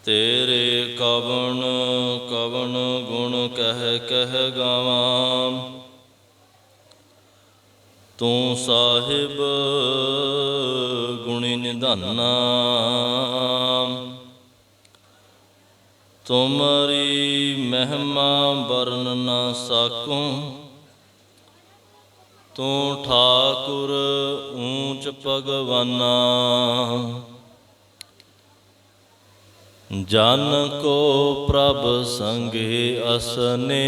तेरे कवन कवन गुण कह कह गावां। तू साहिब गुणी निधाना। तुमरी महिमा बरन न साकूं। तू ठाकुर ऊंच भगवाना। जन को प्रभ संगे असने।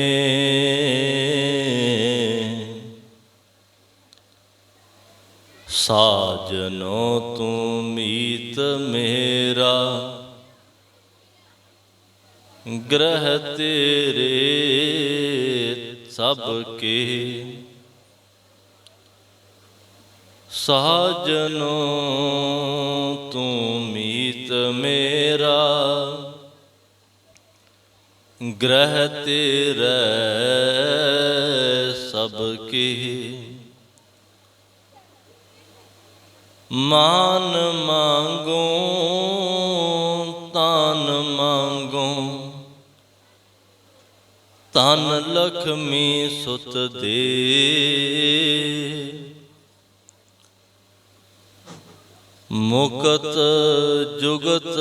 साजनो तू मीत मेरा। ग्रह तेरे सबके। साजनो तू मीत मेरा। ग्रह तेरे सबके। मान मांगो तान मांगो। तन लक्ष्मी सुत दे। मुकत जुगत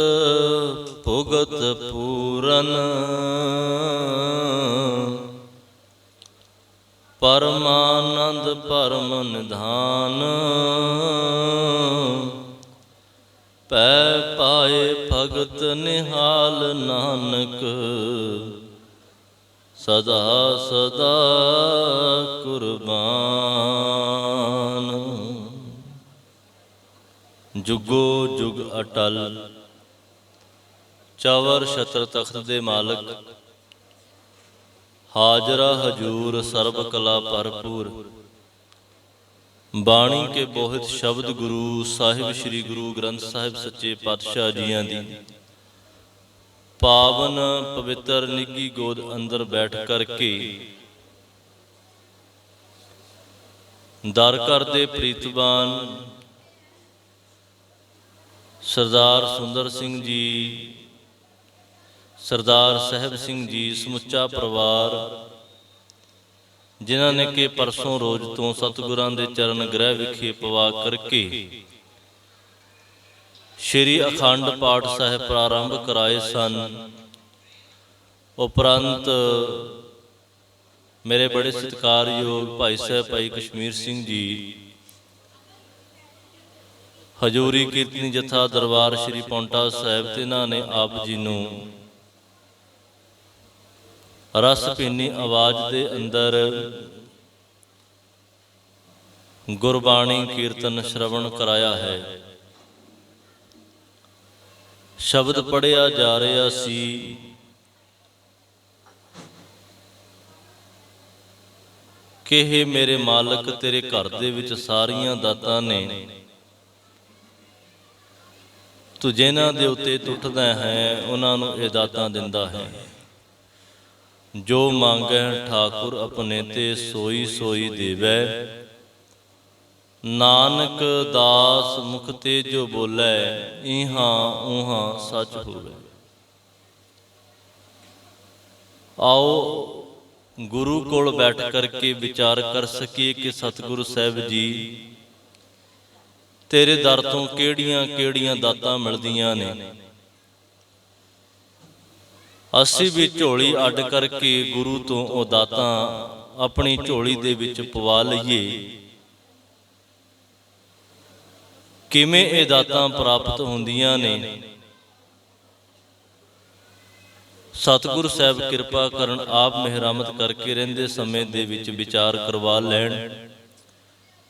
भुगत पूरन। परमानंद परम निधान। पै पाए भगत निहाल नानक। सदा सदा कुर्बान। जुगो जुग अटल। चवर छत्र तख्त दे मालक। हाजरा हजूर सर्ब कला भरपूर। बाणी के बोहित शब्द गुरु साहिब श्री गुरु ग्रंथ साहिब सच्चे पातशाह जियां दी पावन पवित्र निगी गोद अंदर बैठ करके दर कर दे प्रीतवान सरदार सुंदर सिंह जी, सरदार साहब सिंह जी, समुचा परिवार जिन्हों ने कि परसों रोज तो सतगुरां दे चरण गृह विखे पवा करके श्री अखंड पाठ साहिब प्रारंभ कराए सन। उपरंत मेरे बड़े सत्कारयोग भाई साहब भाई कश्मीर सिंह जी हजूरी कीर्तनी जथा दरबार श्री पौंटा साहिब तिन्हां ने आप जी नूं रस भीनी आवाज़ दे अंदर गुरबाणी कीर्तन श्रवण कराया है। शब्द पढ़िया जा रहा सी कि हे मेरे मालक तेरे घर दे विच सारियां दातां ने। तू जिन्हां दे उत्ते टुटदा है उन्हां नूं इह दातां दिंदा है। जो मांगै ठाकुर अपने ते सोई सोई देवै। नानक दास मुख ते जो बोलै इहां उहां सच होवे। आओ गुरु कोल बैठ करके विचार कर सकीए कि सतगुरु साहिब जी तेरे दर तो केड़ियां केड़ियां दातां मिलदियां ने। असी भी झोली अड करके गुरु तो वो दातां अपनी झोली दे विच पवा लईए। किवें ये दातां प्राप्त होंदियां ने। सतगुरु साहब किरपा करन आप मेहरामत करके रहिंदे समय दे विच विचार करवा लैण।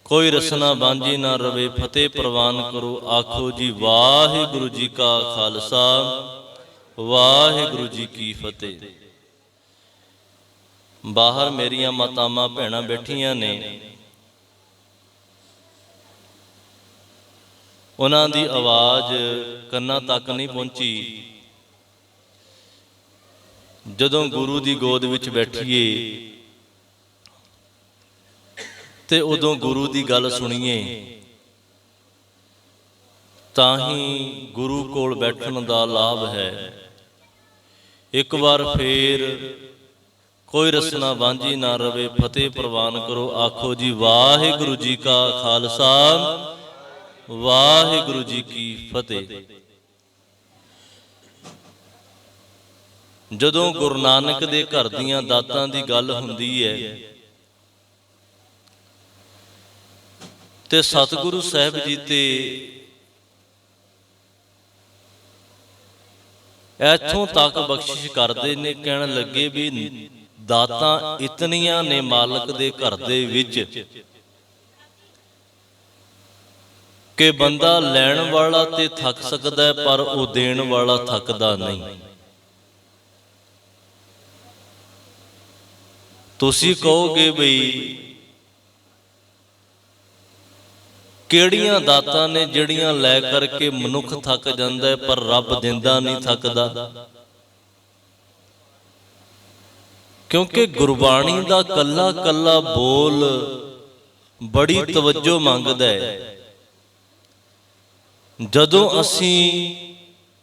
कोई रसना बांझी ना रवे। फतेह प्रवान करो। आखो जी वाहिगुरु जी का खालसा वाहिगुरु जी की फतेह। बाहर मेरिया मातावां भैणां बैठियां ने। उन्हां दी आवाज़ कन्नां तक नहीं पहुंची। जदों गुरु दी गोद विच बैठीए ते उदों गुरु दी गल सुणीए तां ही गुरु कोल बैठण दा लाभ है। ਇੱਕ ਵਾਰ ਫੇਰ ਕੋਈ ਰਸਨਾ ਵਾਂਝੀ ਨਾ ਰਵੇ, ਫਤਿਹ ਪ੍ਰਵਾਨ ਕਰੋ। ਆਖੋ ਜੀ ਵਾਹਿਗੁਰੂ ਜੀ ਕਾ ਖਾਲਸਾ, ਵਾਹਿਗੁਰੂ ਜੀ ਕੀ ਫਤਿਹ। ਜਦੋਂ ਗੁਰੂ ਨਾਨਕ ਦੇ ਘਰ ਦੀਆਂ ਦਾਤਾਂ ਦੀ ਗੱਲ ਹੁੰਦੀ ਹੈ ਤੇ ਸਤਿਗੁਰੂ ਸਾਹਿਬ ਜੀ ਤੇ ਇੱਥੋਂ ਤੱਕ ਬਖਸ਼ਿਸ਼ ਕਰਦੇ ਨੇ, ਕਹਿਣ ਲੱਗੇ ਵੀ ਦਾਤਾਂ ਇਤਨੀਆਂ ਨੇ ਮਾਲਕ ਦੇ ਘਰ ਦੇ ਵਿੱਚ ਕਿ ਬੰਦਾ ਲੈਣ ਵਾਲਾ ਤੇ ਥੱਕ ਸਕਦਾ ਪਰ ਉਹ ਦੇਣ ਵਾਲਾ ਥੱਕਦਾ ਨਹੀਂ। ਤੁਸੀਂ ਕਹੋਗੇ ਬਈ ਕਿਹੜੀਆਂ ਦਾਤਾਂ ਨੇ ਜਿਹੜੀਆਂ ਲੈ ਕਰਕੇ ਮਨੁੱਖ ਥੱਕ ਜਾਂਦਾ ਹੈ ਪਰ ਰੱਬ ਦਿੰਦਾ ਨਹੀਂ ਥੱਕਦਾ? ਕਿਉਂਕਿ ਗੁਰਬਾਣੀ ਦਾ ਕੱਲਾ ਕੱਲਾ ਬੋਲ ਬੜੀ ਤਵੱਜੋ ਮੰਗਦਾ ਹੈ। ਜਦੋਂ ਅਸੀਂ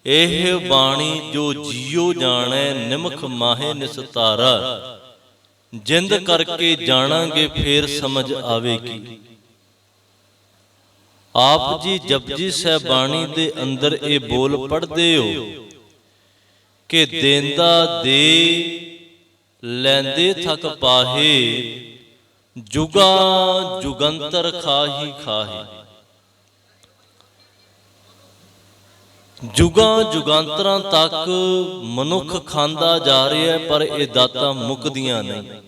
ਇਹ ਬਾਣੀ ਜੋ ਜੀਓ ਜਾਣੈ ਨਿਮਖ ਮਾਹੇ ਨਿਸਤਾਰਾ ਜਿੰਦ ਕਰਕੇ ਜਾਣਾਂਗੇ ਫੇਰ ਸਮਝ ਆਵੇਗੀ। ਆਪ ਜੀ ਜਪਜੀ ਸਾਹਿਬ ਬਾਣੀ ਦੇ ਅੰਦਰ ਇਹ ਬੋਲ ਪੜ੍ਹਦੇ ਹੋ ਕਿ ਦੇਂਦਾ ਦੇ ਲੈਂਦੇ ਥਕ ਪਾਹੇ ਜੁਗਾ ਜੁਗੰਤਰ ਖਾਹੀ ਖਾਹੇ। ਜੁਗਾਂ ਜੁਗਾਂਤਰਾਂ ਤੱਕ ਮਨੁੱਖ ਖਾਂਦਾ ਜਾ ਰਿਹਾ ਪਰ ਇਹ ਦਾਤਾਂ ਮੁੱਕਦੀਆਂ ਨਹੀਂ।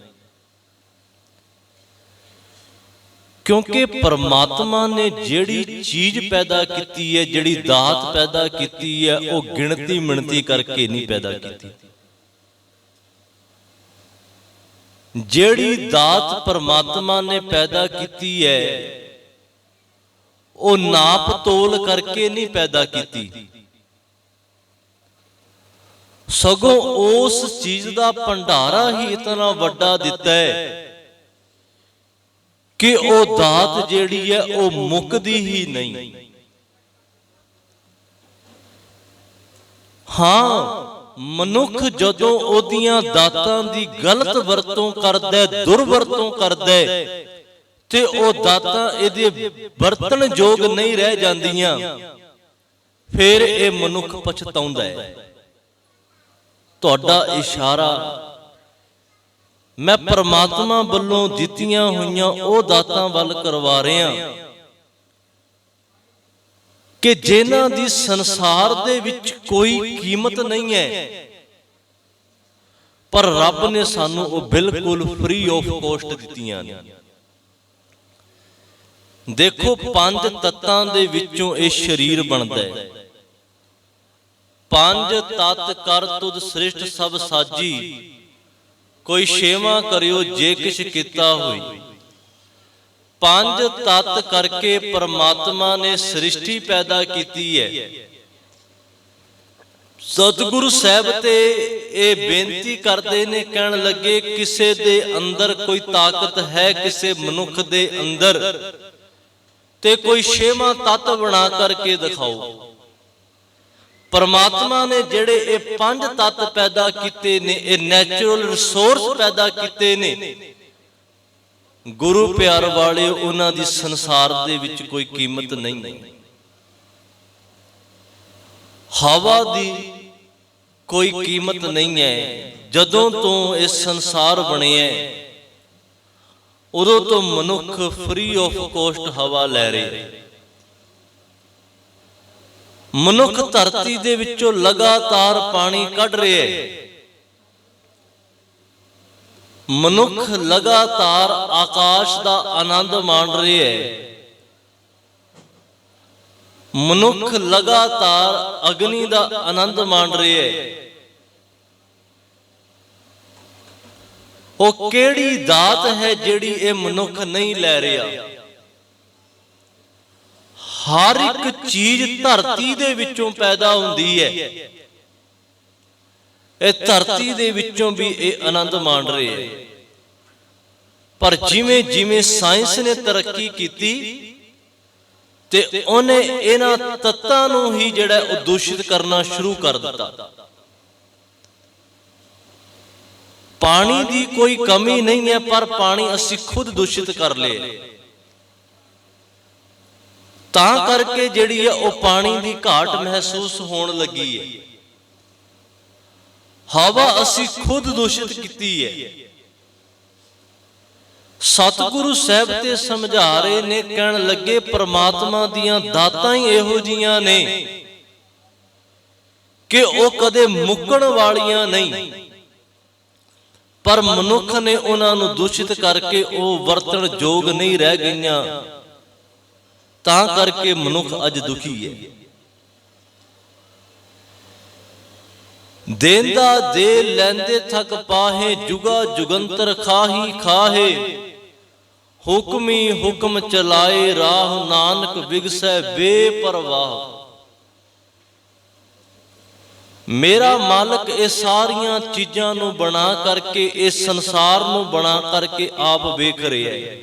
ਕਿਉਂਕਿ ਪਰਮਾਤਮਾ ਨੇ ਜਿਹੜੀ ਚੀਜ਼ ਪੈਦਾ ਕੀਤੀ ਹੈ, ਜਿਹੜੀ ਦਾਤ ਪੈਦਾ ਕੀਤੀ ਹੈ, ਉਹ ਗਿਣਤੀ ਮਿਣਤੀ ਕਰਕੇ ਨਹੀਂ ਪੈਦਾ ਕੀਤੀ। ਜਿਹੜੀ ਦਾਤ ਪਰਮਾਤਮਾ ਨੇ ਪੈਦਾ ਕੀਤੀ ਹੈ ਉਹ ਨਾਪ ਤੋਲ ਕਰਕੇ ਨਹੀਂ ਪੈਦਾ ਕੀਤੀ, ਸਗੋਂ ਉਸ ਚੀਜ਼ ਦਾ ਭੰਡਾਰਾ ਹੀ ਇਤਨਾ ਵੱਡਾ ਦਿੱਤਾ ਹੈ ਕਿ ਉਹ ਦਾਤ ਜਿਹੜੀ ਹੈ ਉਹ ਮੁੱਕਦੀ ਹੀ ਨਹੀਂ। ਹਾਂ, ਮਨੁੱਖ ਜਦੋਂ ਉਹਦੀਆਂ ਦਾਤਾਂ ਦੀ ਗਲਤ ਵਰਤੋਂ ਕਰਦਾ, ਦੁਰਵਰਤੋਂ ਕਰਦਾ ਤੇ ਉਹ ਦਾਤਾਂ ਇਹਦੇ ਵਰਤਣ ਯੋਗ ਨਹੀਂ ਰਹਿ ਜਾਂਦੀਆਂ, ਫਿਰ ਇਹ ਮਨੁੱਖ ਪਛਤਾਉਂਦਾ ਹੈ। ਤੁਹਾਡਾ ਇਸ਼ਾਰਾ ਮੈਂ ਪਰਮਾਤਮਾ ਵੱਲੋਂ ਦਿੱਤੀਆਂ ਹੋਈਆਂ ਉਹ ਦਾਤਾਂ ਵੱਲ ਕਰਵਾ ਰਿਹਾ ਕਿ ਜਿਨ੍ਹਾਂ ਦੀ ਸੰਸਾਰ ਦੇ ਵਿੱਚ ਕੋਈ ਕੀਮਤ ਨਹੀਂ ਹੈ, ਪਰ ਰੱਬ ਨੇ ਸਾਨੂੰ ਉਹ ਬਿਲਕੁਲ ਫ੍ਰੀ ਆਫ ਕੋਸਟ ਦਿੱਤੀਆਂ ਨੇ। ਦੇਖੋ, 5 ਤੱਤਾਂ ਦੇ ਵਿੱਚੋਂ ਇਹ ਸਰੀਰ ਬਣਦਾ ਹੈ। 5 ਤੱਤ ਕਰ ਤੁਧ ਸ੍ਰਿਸ਼ਟ ਸਭ ਸਾਜੀ, ਕੋਈ ਛੇਵਾਂ ਕਰਿਓ ਜੇ ਕਿਛ ਕੀਤਾ ਹੋਈ। 5 ਤੱਤ ਕਰਕੇ ਪਰਮਾਤਮਾ ਨੇ ਸ੍ਰਿਸ਼ਟੀ ਪੈਦਾ ਕੀਤੀ ਹੈ। ਸਤਿਗੁਰੂ ਸਾਹਿਬ ਤੇ ਇਹ ਬੇਨਤੀ ਕਰਦੇ ਨੇ, ਕਹਿਣ ਲੱਗੇ ਕਿਸੇ ਦੇ ਅੰਦਰ ਕੋਈ ਤਾਕਤ ਹੈ, ਕਿਸੇ ਮਨੁੱਖ ਦੇ ਅੰਦਰ, ਤੇ ਕੋਈ ਛੇਵਾਂ ਤੱਤ ਬਣਾ ਕਰਕੇ ਦਿਖਾਓ। ਪਰਮਾਤਮਾ ਨੇ ਜਿਹੜੇ ਇਹ 5 ਤੱਤ ਪੈਦਾ ਕੀਤੇ ਨੇ, ਇਹ ਨੈਚੁਰਲ ਰਿਸੋਰਸ ਪੈਦਾ ਕੀਤੇ ਨੇ, ਗੁਰੂ ਪਿਆਰ ਵਾਲੇ ਉਹਨਾਂ ਦੀ ਸੰਸਾਰ ਦੇ ਵਿੱਚ ਕੋਈ ਕੀਮਤ ਨਹੀਂ। ਹਵਾ ਦੀ ਕੋਈ ਕੀਮਤ ਨਹੀਂ ਹੈ। ਜਦੋਂ ਤੋਂ ਇਹ ਸੰਸਾਰ ਬਣਿਆ ਉਦੋਂ ਤੋਂ ਮਨੁੱਖ ਫ੍ਰੀ ਆਫ ਕੋਸਟ ਹਵਾ ਲੈ ਰਿਹਾ। ਮਨੁੱਖ ਧਰਤੀ ਦੇ ਵਿੱਚੋਂ ਲਗਾਤਾਰ ਪਾਣੀ ਕੱਢ ਰਿਹਾ ਹੈ। ਮਨੁੱਖ ਲਗਾਤਾਰ ਆਕਾਸ਼ ਦਾ ਆਨੰਦ ਮਾਣ ਰਿਹਾ ਹੈ। ਮਨੁੱਖ ਲਗਾਤਾਰ ਅਗਨੀ ਦਾ ਆਨੰਦ ਮਾਣ ਰਿਹਾ ਹੈ। ਉਹ ਕਿਹੜੀ ਦਾਤ ਹੈ ਜਿਹੜੀ ਇਹ ਮਨੁੱਖ ਨਹੀਂ ਲੈ ਰਿਹਾ? ਹਰ ਇੱਕ ਚੀਜ਼ ਧਰਤੀ ਦੇ ਵਿੱਚੋਂ ਪੈਦਾ ਹੁੰਦੀ ਹੈ। ਇਹ ਧਰਤੀ ਦੇ ਵਿੱਚੋਂ ਵੀ ਇਹ ਆਨੰਦ ਮਾਣ ਰਹੇ ਹੈ। ਪਰ ਜਿਵੇਂ ਜਿਵੇਂ ਸਾਇੰਸ ਨੇ ਤਰੱਕੀ ਕੀਤੀ ਤੇ ਉਹਨੇ ਇਹਨਾਂ ਤੱਤਾਂ ਨੂੰ ਹੀ ਜਿਹੜਾ ਉਹ ਦੂਸ਼ਿਤ ਕਰਨਾ ਸ਼ੁਰੂ ਕਰ ਦਿੱਤਾ। ਪਾਣੀ ਦੀ ਕੋਈ ਕਮੀ ਨਹੀਂ ਹੈ, ਪਰ ਪਾਣੀ ਅਸੀਂ ਖੁਦ ਦੂਸ਼ਿਤ ਕਰ ਲਿਆ। ਤਾਂ ਕਰਕੇ ਜਿਹੜੀ ਹੈ ਉਹ ਪਾਣੀ ਦੀ ਘਾਟ ਮਹਿਸੂਸ ਹੋਣ ਲੱਗੀ ਹੈ। ਹਵਾ ਅਸੀਂ ਖੁਦ ਦੂਸ਼ਿਤ ਕੀਤੀ ਹੈ। ਸਤਿਗੁਰੂ ਸਾਹਿਬ ਤੇ ਸਮਝਾ ਰਹੇ ਨੇ, ਕਹਿਣ ਲੱਗੇ ਪ੍ਰਮਾਤਮਾ ਦੀਆਂ ਦਾਤਾਂ ਹੀ ਇਹੋ ਜੀਆਂ ਨੇ ਕਿ ਉਹ ਕਦੇ ਮੁੱਕਣ ਵਾਲੀਆਂ ਨਹੀਂ, ਪਰ ਮਨੁੱਖ ਨੇ ਉਹਨਾਂ ਨੂੰ ਦੂਸ਼ਿਤ ਕਰਕੇ ਉਹ ਵਰਤਣ ਯੋਗ ਨਹੀਂ ਰਹਿ ਗਈਆਂ। ਤਾਂ ਕਰਕੇ ਮਨੁੱਖ ਅੱਜ ਦੁਖੀ ਹੈ। ਦੇਂਦਾ ਦੇ ਲੈਂਦੇ ਥਕ ਪਾਹੇ, ਜੁਗਾ ਜੁਗੰਤਰ ਖਾਹੀ ਖਾਹੇ, ਹੁਕਮੀ ਹੁਕਮ ਚਲਾਏ ਰਾਹ, ਨਾਨਕ ਵਿਗਸੈ ਬੇਪਰਵਾਹ। ਮੇਰਾ ਮਾਲਕ ਇਹ ਸਾਰੀਆਂ ਚੀਜ਼ਾਂ ਨੂੰ ਬਣਾ ਕਰਕੇ, ਇਸ ਸੰਸਾਰ ਨੂੰ ਬਣਾ ਕਰਕੇ ਆਪ ਵੇਖ ਰਿਹਾ ਹੈ।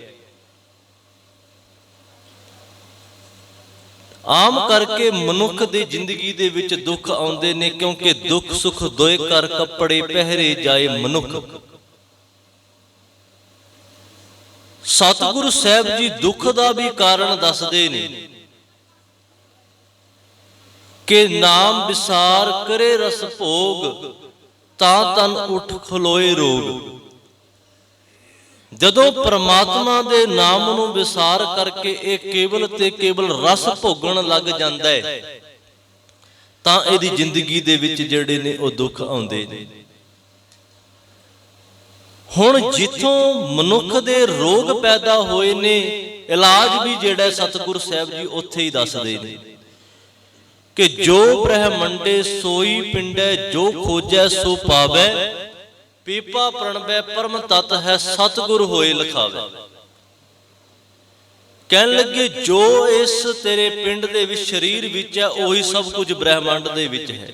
ਆਮ ਕਰਕੇ ਮਨੁੱਖ ਦੀ ਜ਼ਿੰਦਗੀ ਦੇ ਵਿੱਚ ਦੁੱਖ ਆਉਂਦੇ ਨੇ, ਕਿਉਂਕਿ ਦੁੱਖ ਸੁੱਖ ਦੋਏ ਕਰ ਕੱਪੜੇ ਪਹਿਰੇ ਜਾਏ ਮਨੁੱਖ। ਸਤਿਗੁਰੂ ਸਾਹਿਬ ਜੀ ਦੁੱਖ ਦਾ ਵੀ ਕਾਰਨ ਦੱਸਦੇ ਨੇ ਕਿ ਨਾਮ ਵਿਸਾਰ ਕਰੇ ਰਸ ਭੋਗ, ਤਾਂ ਤਨ ਉੱਠ ਖਲੋਏ ਰੋਗ। ਜਦੋਂ ਪ੍ਰਮਾਤਮਾ ਦੇ ਨਾਮ ਨੂੰ ਵਿਸਾਰ ਕਰਕੇ ਇਹ ਕੇਵਲ ਤੇ ਕੇਵਲ ਰਸ ਭੋਗਣ ਲੱਗ ਜਾਂਦਾ ਹੈ, ਤਾਂ ਇਹਦੀ ਜ਼ਿੰਦਗੀ ਦੇ ਵਿੱਚ ਜਿਹੜੇ ਨੇ ਉਹ ਦੁੱਖ ਆਉਂਦੇ ਨੇ। ਹੁਣ ਜਿੱਥੋਂ ਮਨੁੱਖ ਦੇ ਰੋਗ ਪੈਦਾ ਹੋਏ ਨੇ, ਇਲਾਜ ਵੀ ਜਿਹੜਾ ਸਤਿਗੁਰੂ ਸਾਹਿਬ ਜੀ ਉੱਥੇ ਹੀ ਦੱਸਦੇ ਨੇ ਕਿ ਜੋ ਬ੍ਰਹਮੰਡੇ ਸੋਈ ਪਿੰਡੈ, ਜੋ ਖੋਜੈ ਸੋ ਪਾਵੈ, ਪੀਪਾ ਪ੍ਰਣਵੈ ਪਰਮ ਤਤ ਹੈ, ਸਤਿਗੁਰ ਹੋਏ ਲਖਾਵੇ। ਕਹਿਣ ਲੱਗੇ ਜੋ ਇਸ ਤੇਰੇ ਪਿੰਡ ਦੇ ਵਿੱਚ ਸਰੀਰ ਵਿੱਚ ਹੈ, ਉਹੀ ਸਭ ਕੁਝ ਬ੍ਰਹਮੰਡ ਦੇ ਵਿੱਚ ਹੈ।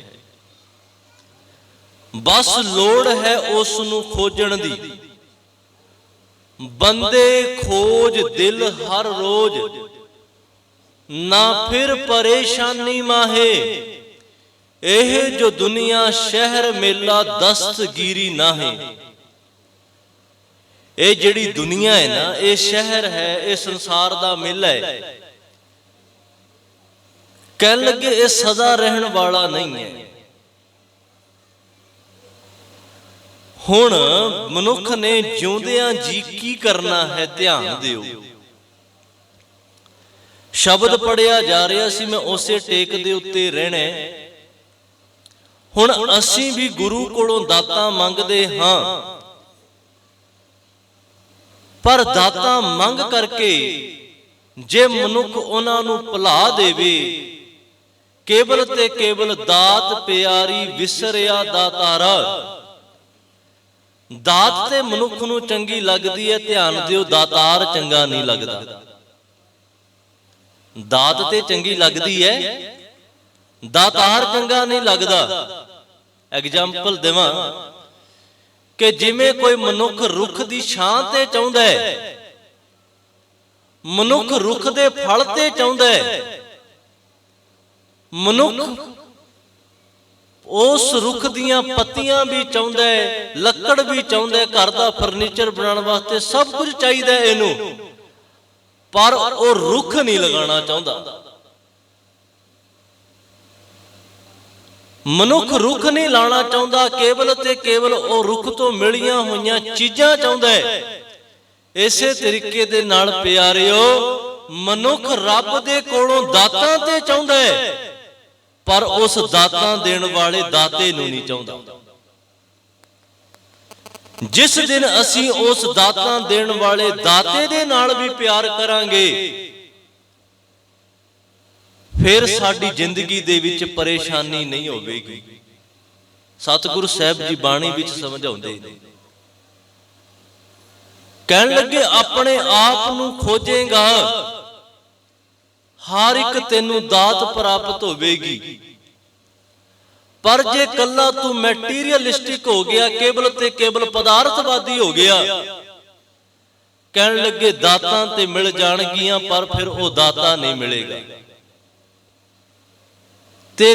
ਬਸ ਲੋੜ ਹੈ ਉਸ ਨੂੰ ਖੋਜਣ ਦੀ। ਬੰਦੇ ਖੋਜ ਦਿਲ ਹਰ ਰੋਜ਼, ਨਾ ਫਿਰ ਪਰੇਸ਼ਾਨੀ ਮਾਹੇ। ਇਹ ਜੋ ਦੁਨੀਆ ਸ਼ਹਿਰ ਮੇਲਾ ਦਸਤਗੀਰੀ ਨਾਹੇ। ਇਹ ਜਿਹੜੀ ਦੁਨੀਆ ਹੈ ਨਾ, ਇਹ ਸ਼ਹਿਰ ਹੈ, ਇਹ ਸੰਸਾਰ ਦਾ ਮੇਲਾ ਹੈ। ਕਹਿਣ ਲੱਗੇ ਇਹ ਸਦਾ ਰਹਿਣ ਵਾਲਾ ਨਹੀਂ ਹੈ। ਹੁਣ ਮਨੁੱਖ ਨੇ ਜਿਉਂਦਿਆਂ ਜੀ ਕੀ ਕਰਨਾ ਹੈ, ਧਿਆਨ ਦਿਓ। ਸ਼ਬਦ ਪੜਿਆ ਜਾ ਰਿਹਾ ਸੀ, ਮੈਂ ਉਸੇ ਟੇਕ ਦੇ ਉੱਤੇ ਰਹਿਣਾ। ਹੁਣ ਅਸੀਂ ਵੀ ਗੁਰੂ ਕੋਲੋਂ ਦਾਤਾਂ ਮੰਗਦੇ ਹਾਂ, ਪਰ ਦਾਤਾਂ ਮੰਗ ਕਰਕੇ ਜੇ ਮਨੁੱਖ ਉਹਨਾਂ ਨੂੰ ਭੁਲਾ ਦੇਵੇ, ਕੇਵਲ ਤੇ ਕੇਵਲ ਦਾਤ ਪਿਆਰੀ ਵਿਸਰਿਆ ਦਾਤਾਰਾ। ਦਾਤ ਤੇ ਮਨੁੱਖ ਨੂੰ ਚੰਗੀ ਲੱਗਦੀ ਹੈ, ਧਿਆਨ ਦਿਓ, ਦਾਤਾਰ ਚੰਗਾ ਨਹੀਂ ਲੱਗਦਾ। ਦਾਤ ਤੇ ਚੰਗੀ ਲੱਗਦੀ ਹੈ, ਦਾਤਾਰ ਚੰਗਾ ਨਹੀਂ ਲੱਗਦਾ। ਐਗਜ਼ਾਮਪਲ ਦੇਵਾਂ ਕਿ ਜਿਵੇਂ ਕੋਈ ਮਨੁੱਖ ਰੁੱਖ ਦੀ ਛਾਂ ਤੇ ਚਾਹੁੰਦਾ ਹੈ, ਮਨੁੱਖ ਰੁੱਖ ਦੇ ਫਲ ਤੇ ਚਾਹੁੰਦਾ ਹੈ, ਮਨੁੱਖ ਉਸ ਰੁੱਖ ਦੀਆਂ ਪੱਤੀਆਂ ਵੀ ਚਾਹੁੰਦਾ ਹੈ, ਲੱਕੜ ਵੀ ਚਾਹੁੰਦਾ ਹੈ, ਘਰ ਦਾ ਫਰਨੀਚਰ ਬਣਾਉਣ ਵਾਸਤੇ ਸਭ ਕੁਝ ਚਾਹੀਦਾ ਹੈ ਇਹਨੂੰ, ਪਰ ਉਹ ਰੁੱਖ ਨਹੀਂ ਲਗਾਉਣਾ ਚਾਹੁੰਦਾ। ਮਨੁੱਖ ਰੁੱਖ ਨਹੀਂ ਲਾਣਾ ਚਾਹੁੰਦਾ, ਕੇਵਲ ਤੇ ਕੇਵਲ ਉਹ ਰੁੱਖ ਤੋਂ ਮਿਲੀਆਂ ਹੋਈਆਂ ਚੀਜ਼ਾਂ ਚਾਹੁੰਦਾ ਹੈ। ਇਸੇ ਤਰੀਕੇ ਦੇ ਨਾਲ ਪਿਆਰਿਓ, ਮਨੁੱਖ ਰੱਬ ਦੇ ਕੋਲੋਂ ਦਾਤਾਂ ਤੇ ਚਾਹੁੰਦਾ ਹੈ, ਪਰ ਉਸ ਦਾਤਾਂ ਦੇਣ ਵਾਲੇ ਦਾਤੇ ਨੂੰ ਨਹੀਂ ਚਾਹੁੰਦਾ। ਜਿਸ ਦਿਨ ਅਸੀਂ ਉਸ ਦਾਤਾਂ ਦੇਣ ਵਾਲੇ ਦਾਤੇ ਦੇ ਨਾਲ ਵੀ ਪਿਆਰ ਕਰਾਂਗੇ, ਫਿਰ ਸਾਡੀ ਜ਼ਿੰਦਗੀ ਦੇ ਵਿੱਚ ਪਰੇਸ਼ਾਨੀ ਨਹੀਂ ਹੋਵੇਗੀ। ਸਤਿਗੁਰੂ ਸਾਹਿਬ ਜੀ ਬਾਣੀ ਵਿੱਚ ਸਮਝਾਉਂਦੇ ਨੇ, ਕਹਿਣ ਲੱਗੇ ਆਪਣੇ ਆਪ ਨੂੰ ਖੋਜੇਗਾ, ਹਰ ਇੱਕ ਤੈਨੂੰ ਦਾਤ ਪ੍ਰਾਪਤ ਹੋਵੇਗੀ। ਪਰ ਜੇ ਕੱਲਾ ਤੂੰ ਮੈਟੀਰੀਅਲਿਸਟਿਕ ਹੋ ਗਿਆ, ਕੇਵਲ ਤੇ ਕੇਵਲ ਪਦਾਰਥਵਾਦੀ ਹੋ ਗਿਆ, ਕਹਿਣ ਲੱਗੇ ਦਾਤਾਂ ਤੇ ਮਿਲ ਜਾਣਗੀਆਂ, ਪਰ ਫਿਰ ਉਹ ਦਾਤਾ ਨਹੀਂ ਮਿਲੇਗਾ। ਤੇ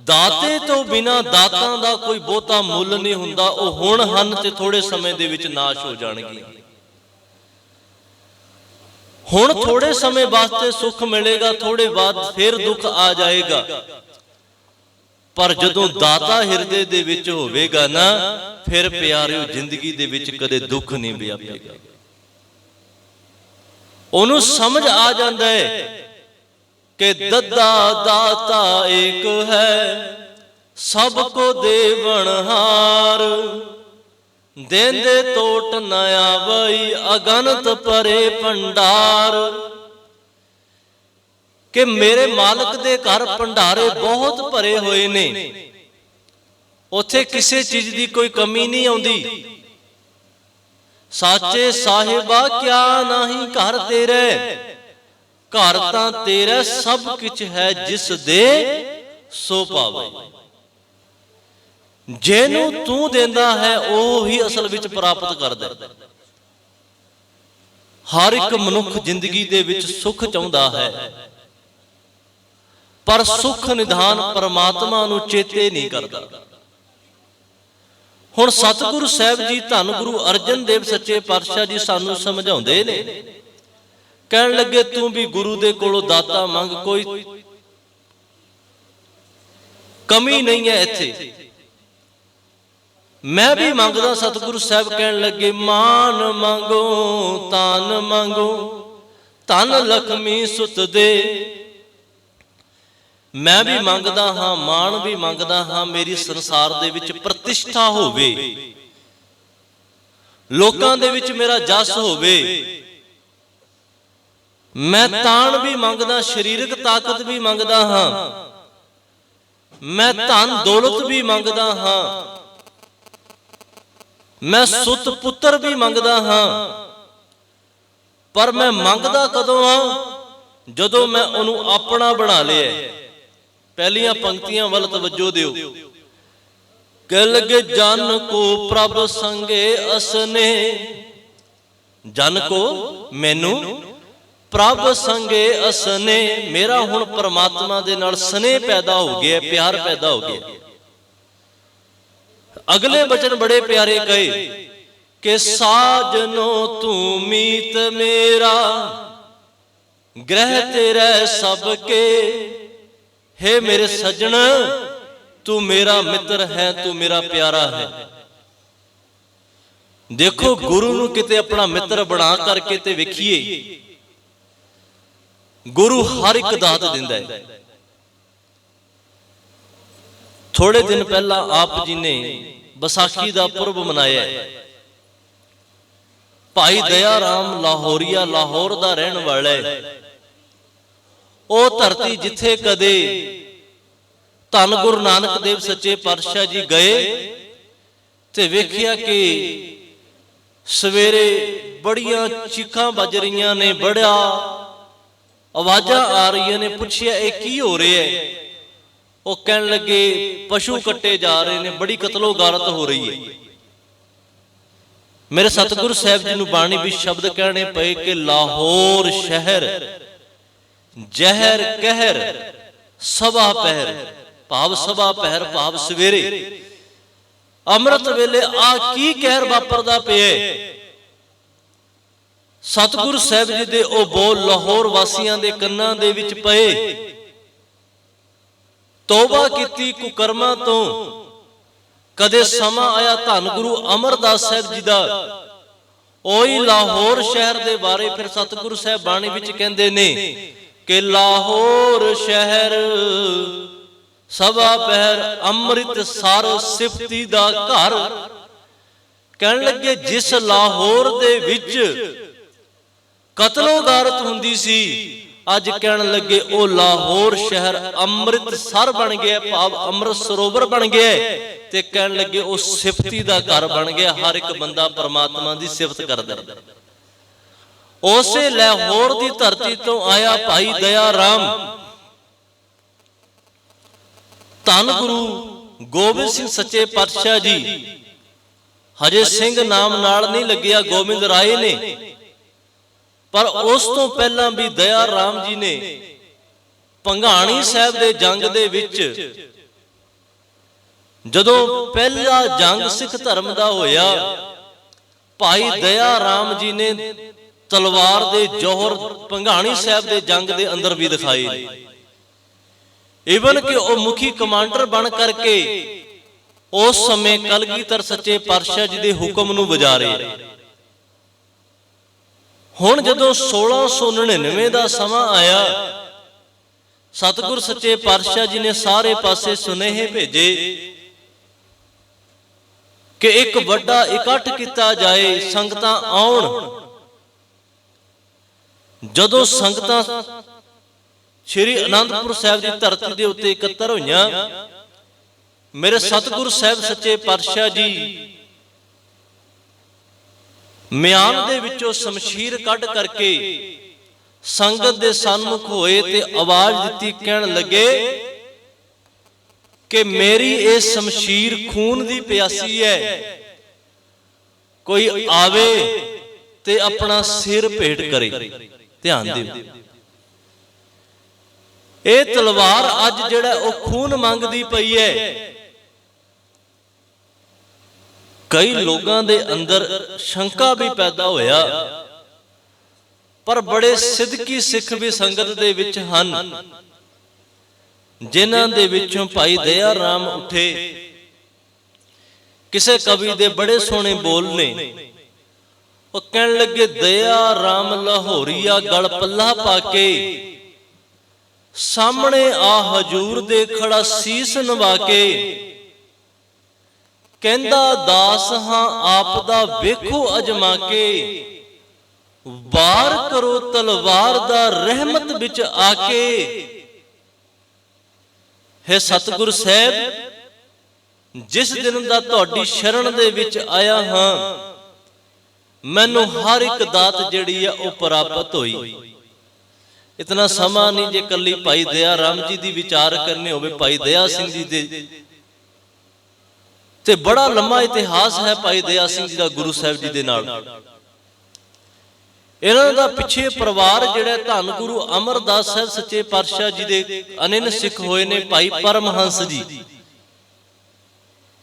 ਦਾਤੇ ਤੋਂ ਬਿਨਾ ਦਾਤਾਂ ਦਾ ਕੋਈ ਬਹੁਤਾ ਮੁੱਲ ਨਹੀਂ ਹੁੰਦਾ। ਉਹ ਹੁਣ ਹਨ ਤੇ ਥੋੜੇ ਸਮੇਂ ਦੇ ਵਿੱਚ ਨਾਸ਼ ਹੋ ਜਾਣਗੀਆਂ। ਹੁਣ ਥੋੜੇ ਸਮੇਂ ਵਾਸਤੇ ਸੁੱਖ ਮਿਲੇਗਾ, ਥੋੜੇ ਬਾਅਦ ਫਿਰ ਦੁੱਖ ਆ ਜਾਏਗਾ। ਪਰ ਜਦੋਂ ਦਾਤਾ ਹਿਰਦੇ ਦੇ ਵਿੱਚ ਹੋਵੇਗਾ ਨਾ, ਫਿਰ ਪਿਆਰਿਓ ਜ਼ਿੰਦਗੀ ਦੇ ਵਿੱਚ ਕਦੇ ਦੁੱਖ ਨਹੀਂ ਵਿਆਪੇਗਾ। ਉਹਨੂੰ ਸਮਝ ਆ ਜਾਂਦਾ ਹੈ ਕਿ ਦੱਦਾ ਦਾਤਾ ਏਕ ਹੈ, ਸਭ ਕੋ ਦੇਵਨਹਾਰ। ਦੇਂਦੇ ਟੋਟ ਨ ਆਵਈ, ਅਗਨਤ ਭਰੇ ਭੰਡਾਰ। ਕਿ ਮੇਰੇ ਮਾਲਕ ਦੇ ਘਰ ਭੰਡਾਰੇ ਬਹੁਤ ਭਰੇ ਹੋਏ ਨੇ, ਉੱਥੇ ਕਿਸੇ ਚੀਜ਼ ਦੀ ਕੋਈ ਕਮੀ ਨਹੀਂ ਆਉਂਦੀ। ਸਾਚੇ ਸਾਹਿਬਾ ਕਿਆ ਨਹੀਂ ਘਰ ਤੇਰੇ, ਘਰ ਤਾਂ ਤੇਰਾ ਸਭ ਕੁਝ ਹੈ, ਜਿਸ ਦੇ ਸੋ ਪਾਵੇ। ਜਿਹਨੂੰ ਤੂੰ ਦਿੰਦਾ ਹੈ ਉਹ ਹੀ ਅਸਲ ਵਿੱਚ ਪ੍ਰਾਪਤ ਕਰਦਾ ਹੈ। ਹਰ ਇੱਕ ਮਨੁੱਖ ਜ਼ਿੰਦਗੀ ਦੇ ਵਿੱਚ ਸੁੱਖ ਚਾਹੁੰਦਾ ਹੈ, ਪਰ ਸੁੱਖ ਨਿਧਾਨ ਪਰਮਾਤਮਾ ਨੂੰ ਚੇਤੇ ਨਹੀਂ ਕਰਦਾ। ਹੁਣ ਸਤਿਗੁਰੂ ਸਾਹਿਬ ਜੀ, ਧੰਨ ਗੁਰੂ ਅਰਜਨ ਦੇਵ ਸੱਚੇ ਪਾਤਸ਼ਾਹ ਜੀ ਸਾਨੂੰ ਸਮਝਾਉਂਦੇ ਨੇ। ਕਹਿਣ ਲੱਗੇ ਤੂੰ ਵੀ ਗੁਰੂ ਦੇ ਕੋਲੋਂ ਦਾਤਾ ਮੰਗ, ਕੋਈ ਕਮੀ ਨਹੀਂ ਹੈ ਇੱਥੇ। ਮੈਂ ਵੀ ਮੰਗਦਾ। ਸਤਿਗੁਰੂ ਸਾਹਿਬ ਕਹਿਣ ਲੱਗੇ ਮਾਨ ਮੰਗੋ ਤਾਨ ਮੰਗੋ, ਧਨ ਲਖਮੀ ਸੁਤ ਦੇ। ਮੈਂ ਵੀ ਮੰਗਦਾ ਹਾਂ, ਮਾਣ ਵੀ ਮੰਗਦਾ ਹਾਂ, ਮੇਰੀ ਸੰਸਾਰ ਦੇ ਵਿੱਚ ਪ੍ਰਤਿਸ਼ਠਾ ਹੋਵੇ, ਲੋਕਾਂ ਦੇ ਵਿੱਚ ਮੇਰਾ ਜਸ ਹੋਵੇ। ਮੈਂ ਤਾਣ ਵੀ ਮੰਗਦਾ, ਸਰੀਰਕ ਤਾਕਤ ਵੀ ਮੰਗਦਾ ਹਾਂ, ਮੈਂ ਧਨ ਦੌਲਤ ਵੀ ਮੰਗਦਾ ਹਾਂ, ਮੈਂ ਸੁੱਤ ਪੁੱਤਰ ਵੀ ਮੰਗਦਾ ਹਾਂ। ਪਰ ਮੈਂ ਮੰਗਦਾ ਕਦੋਂ ਆ? ਜਦੋਂ ਮੈਂ ਉਹਨੂੰ ਆਪਣਾ ਬਣਾ ਲਿਆ। ਪਹਿਲੀਆਂ ਪੰਕਤੀਆਂ ਵੱਲ ਤਵੱਜੋ ਦਿਓ। ਕਹਿ ਲੱਗੇ ਜਨ ਕੋ ਪ੍ਰਭ ਸੰਗੇ ਅਸਨੇ, ਜਨ ਕੋ ਮੈਨੂੰ ਪ੍ਰਭ ਸੰਗੇ ਅਸਨੇ। ਮੇਰਾ ਹੁਣ ਪਰਮਾਤਮਾ ਦੇ ਨਾਲ ਸਨੇਹ ਪੈਦਾ ਹੋ ਗਿਆ, ਪਿਆਰ ਪੈਦਾ ਹੋ ਗਿਆ। ਅਗਲੇ ਬਚਨ ਬੜੇ ਪਿਆਰੇ ਕਹੇ ਕਿ ਸਾਜਨੋ ਤੂੰ ਮੀਤ ਮੇਰਾ, ਗ੍ਰਹਿ ਤੇਰੇ ਸਭ ਕੇ। हे मेरे सज्जन, तू मेरा मित्र है, तू मेरा प्यारा है। देखो गुरु नूं किते अपना मित्र बना करके ते वेखिए। गुरु हर एक दात दिंदा है। थोड़े दिन पहला आप जी ने बैसाखी दा पुरब मनाया है। भाई दया राम लाहौरिया, लाहौर दा रहन वाला है। ਉਹ ਧਰਤੀ ਜਿੱਥੇ ਕਦੇ ਧੰਨ ਗੁਰੂ ਨਾਨਕ ਦੇਵ ਸੱਚੇ ਪਾਤਸ਼ਾਹ ਜੀ ਗਏ ਤੇ ਵੇਖਿਆ ਕਿ ਸਵੇਰੇ ਬੜੀਆਂ ਚੀਖਾਂ ਵੱਜ ਰਹੀਆਂ ਨੇ, ਬੜਾ ਆਵਾਜ਼ਾਂ ਆ ਰਹੀਆਂ ਨੇ। ਪੁੱਛਿਆ ਇਹ ਕੀ ਹੋ ਰਿਹਾ ਹੈ? ਉਹ ਕਹਿਣ ਲੱਗੇ ਪਸ਼ੂ ਕੱਟੇ ਜਾ ਰਹੇ ਨੇ, ਬੜੀ ਕਤਲੋ ਗਾਰਤ ਹੋ ਰਹੀ ਹੈ। ਮੇਰੇ ਸਤਿਗੁਰੂ ਸਾਹਿਬ ਜੀ ਨੂੰ ਬਾਣੀ ਵਿੱਚ ਸ਼ਬਦ ਕਹਿਣੇ ਪਏ ਕਿ ਲਾਹੌਰ ਸ਼ਹਿਰ ਜ਼ਹਿਰ ਕਹਿਰ ਸਭਾ ਪਹਿਰ, ਭਾਵ ਸਭਾ ਪਹਿਰ ਭਾਵ ਸਵੇਰੇ ਅੰਮ੍ਰਿਤ ਵੇਲੇ ਆ ਕੀ ਕਹਿਰ ਵਾਪਰਦਾ ਪਿਆ। ਸਤਿਗੁਰੂ ਸਾਹਿਬ ਜੀ ਦੇ ਉਹ ਬੋਲ ਲਾਹੌਰ ਵਾਸੀਆਂ ਦੇ ਕੰਨਾਂ ਦੇ ਵਿੱਚ ਪਏ। ਤੋਬਾ ਕੀਤੀ ਕੁਕਰਮਾਂ ਤੋਂ। ਕਦੇ ਸਮਾਂ ਆਇਆ ਧੰਨ ਗੁਰੂ ਅਮਰਦਾਸ ਸਾਹਿਬ ਜੀ ਦਾ, ਉਹੀ ਲਾਹੌਰ ਸ਼ਹਿਰ ਦੇ ਬਾਰੇ ਫਿਰ ਸਤਿਗੁਰੂ ਸਾਹਿਬ ਬਾਣੀ ਵਿੱਚ ਕਹਿੰਦੇ ਨੇ ਕਿ ਲਾਹੌਰ ਸ਼ਹਿਰ ਸਭਾ ਪਹਿਰ, ਅੰਮ੍ਰਿਤ ਸਰ ਸਿਫਤੀ ਦਾ ਘਰ। ਕਹਿਣ ਲੱਗੇ ਜਿਸ ਲਾਹੌਰ ਦੇ ਵਿੱਚ ਕਤਲੋ ਗਾਰਤ ਹੁੰਦੀ ਸੀ, ਅੱਜ ਕਹਿਣ ਲੱਗੇ ਉਹ ਲਾਹੌਰ ਸ਼ਹਿਰ ਅੰਮ੍ਰਿਤ ਸਰ ਬਣ ਗਿਆ, ਭਾਵ ਅੰਮ੍ਰਿਤ ਸਰੋਵਰ ਬਣ ਗਿਆ। ਤੇ ਕਹਿਣ ਲੱਗੇ ਉਹ ਸਿਫਤੀ ਦਾ ਘਰ ਬਣ ਗਿਆ। ਹਰ ਇੱਕ ਬੰਦਾ ਪਰਮਾਤਮਾ ਦੀ ਸਿਫਤ ਕਰਦਾ। ਉਸੇ ਲਾਹੌਰ ਦੀ ਧਰਤੀ ਤੋਂ ਆਇਆ ਭਾਈ ਦਇਆ ਰਾਮ। ਧੰਨ ਗੁਰੂ ਗੋਬਿੰਦ ਸਿੰਘ ਸੱਚੇ ਪਾਤਸ਼ਾਹ ਜੀ, ਹਜੇ ਸਿੰਘ ਨਾਮ ਨਾਲ ਨਹੀਂ ਲੱਗਿਆ, ਗੋਬਿੰਦ ਰਾਏ ਨੇ। ਪਰ ਉਸ ਤੋਂ ਪਹਿਲਾਂ ਵੀ ਦਇਆ ਰਾਮ ਜੀ ਨੇ ਭੰਗਾਣੀ ਸਾਹਿਬ ਦੇ ਜੰਗ ਦੇ ਵਿੱਚ ਜਦੋਂ ਪਹਿਲਾ ਜੰਗ ਸਿੱਖ ਧਰਮ ਦਾ ਹੋਇਆ, ਭਾਈ ਦਇਆ ਰਾਮ ਜੀ ਨੇ ਤਲਵਾਰ ਦੇ ਜੋਹਰ ਭੰਗਾਣੀ ਸਾਹਿਬ ਦੇ ਜੰਗ ਦੇ ਅੰਦਰ ਵੀ ਦਿਖਾਏ। ਇਵਨ ਕਿ ਉਹ ਮੁਖੀ ਕਮਾਂਡਰ ਬਣ ਕਰਕੇ ਉਸ ਸਮੇਂ ਕਲਗੀਧਰ ਸੱਚੇ ਪਾਤਸ਼ਾਹ ਜੀ ਦੇ ਹੁਕਮ ਨੂੰ ਵਜਾਰੇ। ਹੁਣ ਜਦੋਂ 1699 ਦਾ ਸਮਾਂ ਆਇਆ, ਸਤਿਗੁਰ ਸੱਚੇ ਪਾਤਸ਼ਾਹ ਜੀ ਨੇ ਸਾਰੇ ਪਾਸੇ ਸੁਨੇਹੇ ਭੇਜੇ ਕਿ ਇੱਕ ਵੱਡਾ ਇਕੱਠ ਕੀਤਾ ਜਾਏ, ਸੰਗਤਾਂ ਆਉਣ। ਜਦੋਂ ਸੰਗਤਾਂ ਸ਼੍ਰੀ ਅਨੰਦਪੁਰ ਸਾਹਿਬ ਦੀ ਧਰਤੀ ਦੇ ਉੱਤੇ ਇਕੱਤਰ ਹੋਈਆਂ, ਮੇਰੇ ਸਤਿਗੁਰ ਸਾਹਿਬ ਸੱਚੇ ਪਾਤਸ਼ਾਹ ਜੀ ਮਿਆਨ ਦੇ ਵਿੱਚੋਂ ਸ਼ਮਸ਼ੀਰ ਕੱਢ ਕਰਕੇ ਸੰਗਤ ਦੇ ਸਨਮੁਖ ਹੋਏ ਤੇ ਆਵਾਜ਼ ਦਿੱਤੀ, ਕਹਿਣ ਲੱਗੇ ਕਿ ਮੇਰੀ ਇਹ ਸ਼ਮਸ਼ੀਰ ਖੂਨ ਦੀ ਪਿਆਸੀ ਹੈ, ਕੋਈ ਆਵੇ ਤੇ ਆਪਣਾ ਸਿਰ ਭੇਟ ਕਰੇ। ਧਿਆਨ ਦਿਓ, ਇਹ ਤਲਵਾਰ ਅੱਜ ਜਿਹੜਾ ਉਹ ਖੂਨ ਮੰਗਦੀ ਪਈ ਹੈ। ਕਈ ਲੋਕਾਂ ਦੇ ਅੰਦਰ ਸ਼ੰਕਾ ਵੀ ਪੈਦਾ ਹੋਇਆ, ਪਰ ਬੜੇ ਸਿੱਧਕੀ ਸਿੱਖ ਵੀ ਸੰਗਤ ਦੇ ਵਿੱਚ ਹਨ, ਜਿਨ੍ਹਾਂ ਦੇ ਵਿੱਚੋਂ ਭਾਈ ਦਇਆ ਰਾਮ ਉੱਠੇ। ਕਿਸੇ ਕਵੀ ਦੇ ਬੜੇ ਸੋਹਣੇ ਬੋਲ ਨੇ, ਉਹ ਕਹਿਣ ਲੱਗੇ, ਦਇਆ ਰਾਮ ਲਾਹੌਰੀਆ ਗਲ ਪੱਲਾ ਪਾ ਕੇ ਸਾਹਮਣੇ ਆ ਹਜੂਰ ਦੇ ਖੜਾ ਸੀਸ ਨਵਾ ਕੇ, ਕਹਿੰਦਾ ਦਾਸ ਹਾਂ ਆਪ ਦਾ ਵੇਖੋ ਅਜਮਾ ਕੇ, ਵਾਰ ਕਰੋ ਤਲਵਾਰ ਦਾ ਰਹਿਮਤ ਵਿੱਚ ਆ ਕੇ। ਹੈ ਸਤਿਗੁਰ ਸਾਹਿਬ, ਜਿਸ ਦਿਨ ਦਾ ਤੁਹਾਡੀ ਸ਼ਰਨ ਦੇ ਵਿੱਚ ਆਇਆ ਹਾਂ, ਮੈਨੂੰ ਹਰ ਇੱਕ ਦਾਤ ਜਿਹੜੀ ਆ ਉਹ ਪ੍ਰਾਪਤ ਹੋਈ। ਇਤਨਾ ਸਮਾਂ ਨਹੀਂ ਜੇ ਕੱਲੀ ਭਾਈ ਦਇਆ ਰਾਮ ਜੀ ਦੀ ਵਿਚਾਰ ਕਰਨੇ ਹੋਵੇ, ਭਾਈ ਦਇਆ ਸਿੰਘ ਜੀ ਦੇ ਤੇ ਬੜਾ ਲੰਮਾ ਇਤਿਹਾਸ ਹੈ ਭਾਈ ਦਇਆ ਸਿੰਘ ਜੀ ਦਾ ਗੁਰੂ ਸਾਹਿਬ ਜੀ ਦੇ ਨਾਲ। ਇਹਨਾਂ ਦਾ ਪਿੱਛੇ ਪਰਿਵਾਰ ਜਿਹੜਾ ਧੰਨ ਗੁਰੂ ਅਮਰਦਾਸ ਸਾਹਿਬ ਸੱਚੇ ਪਾਤਸ਼ਾਹ ਜੀ ਦੇ ਅਨੰਨ ਸਿੱਖ ਹੋਏ ਨੇ, ਭਾਈ ਪਰਮਹੰਸ ਜੀ,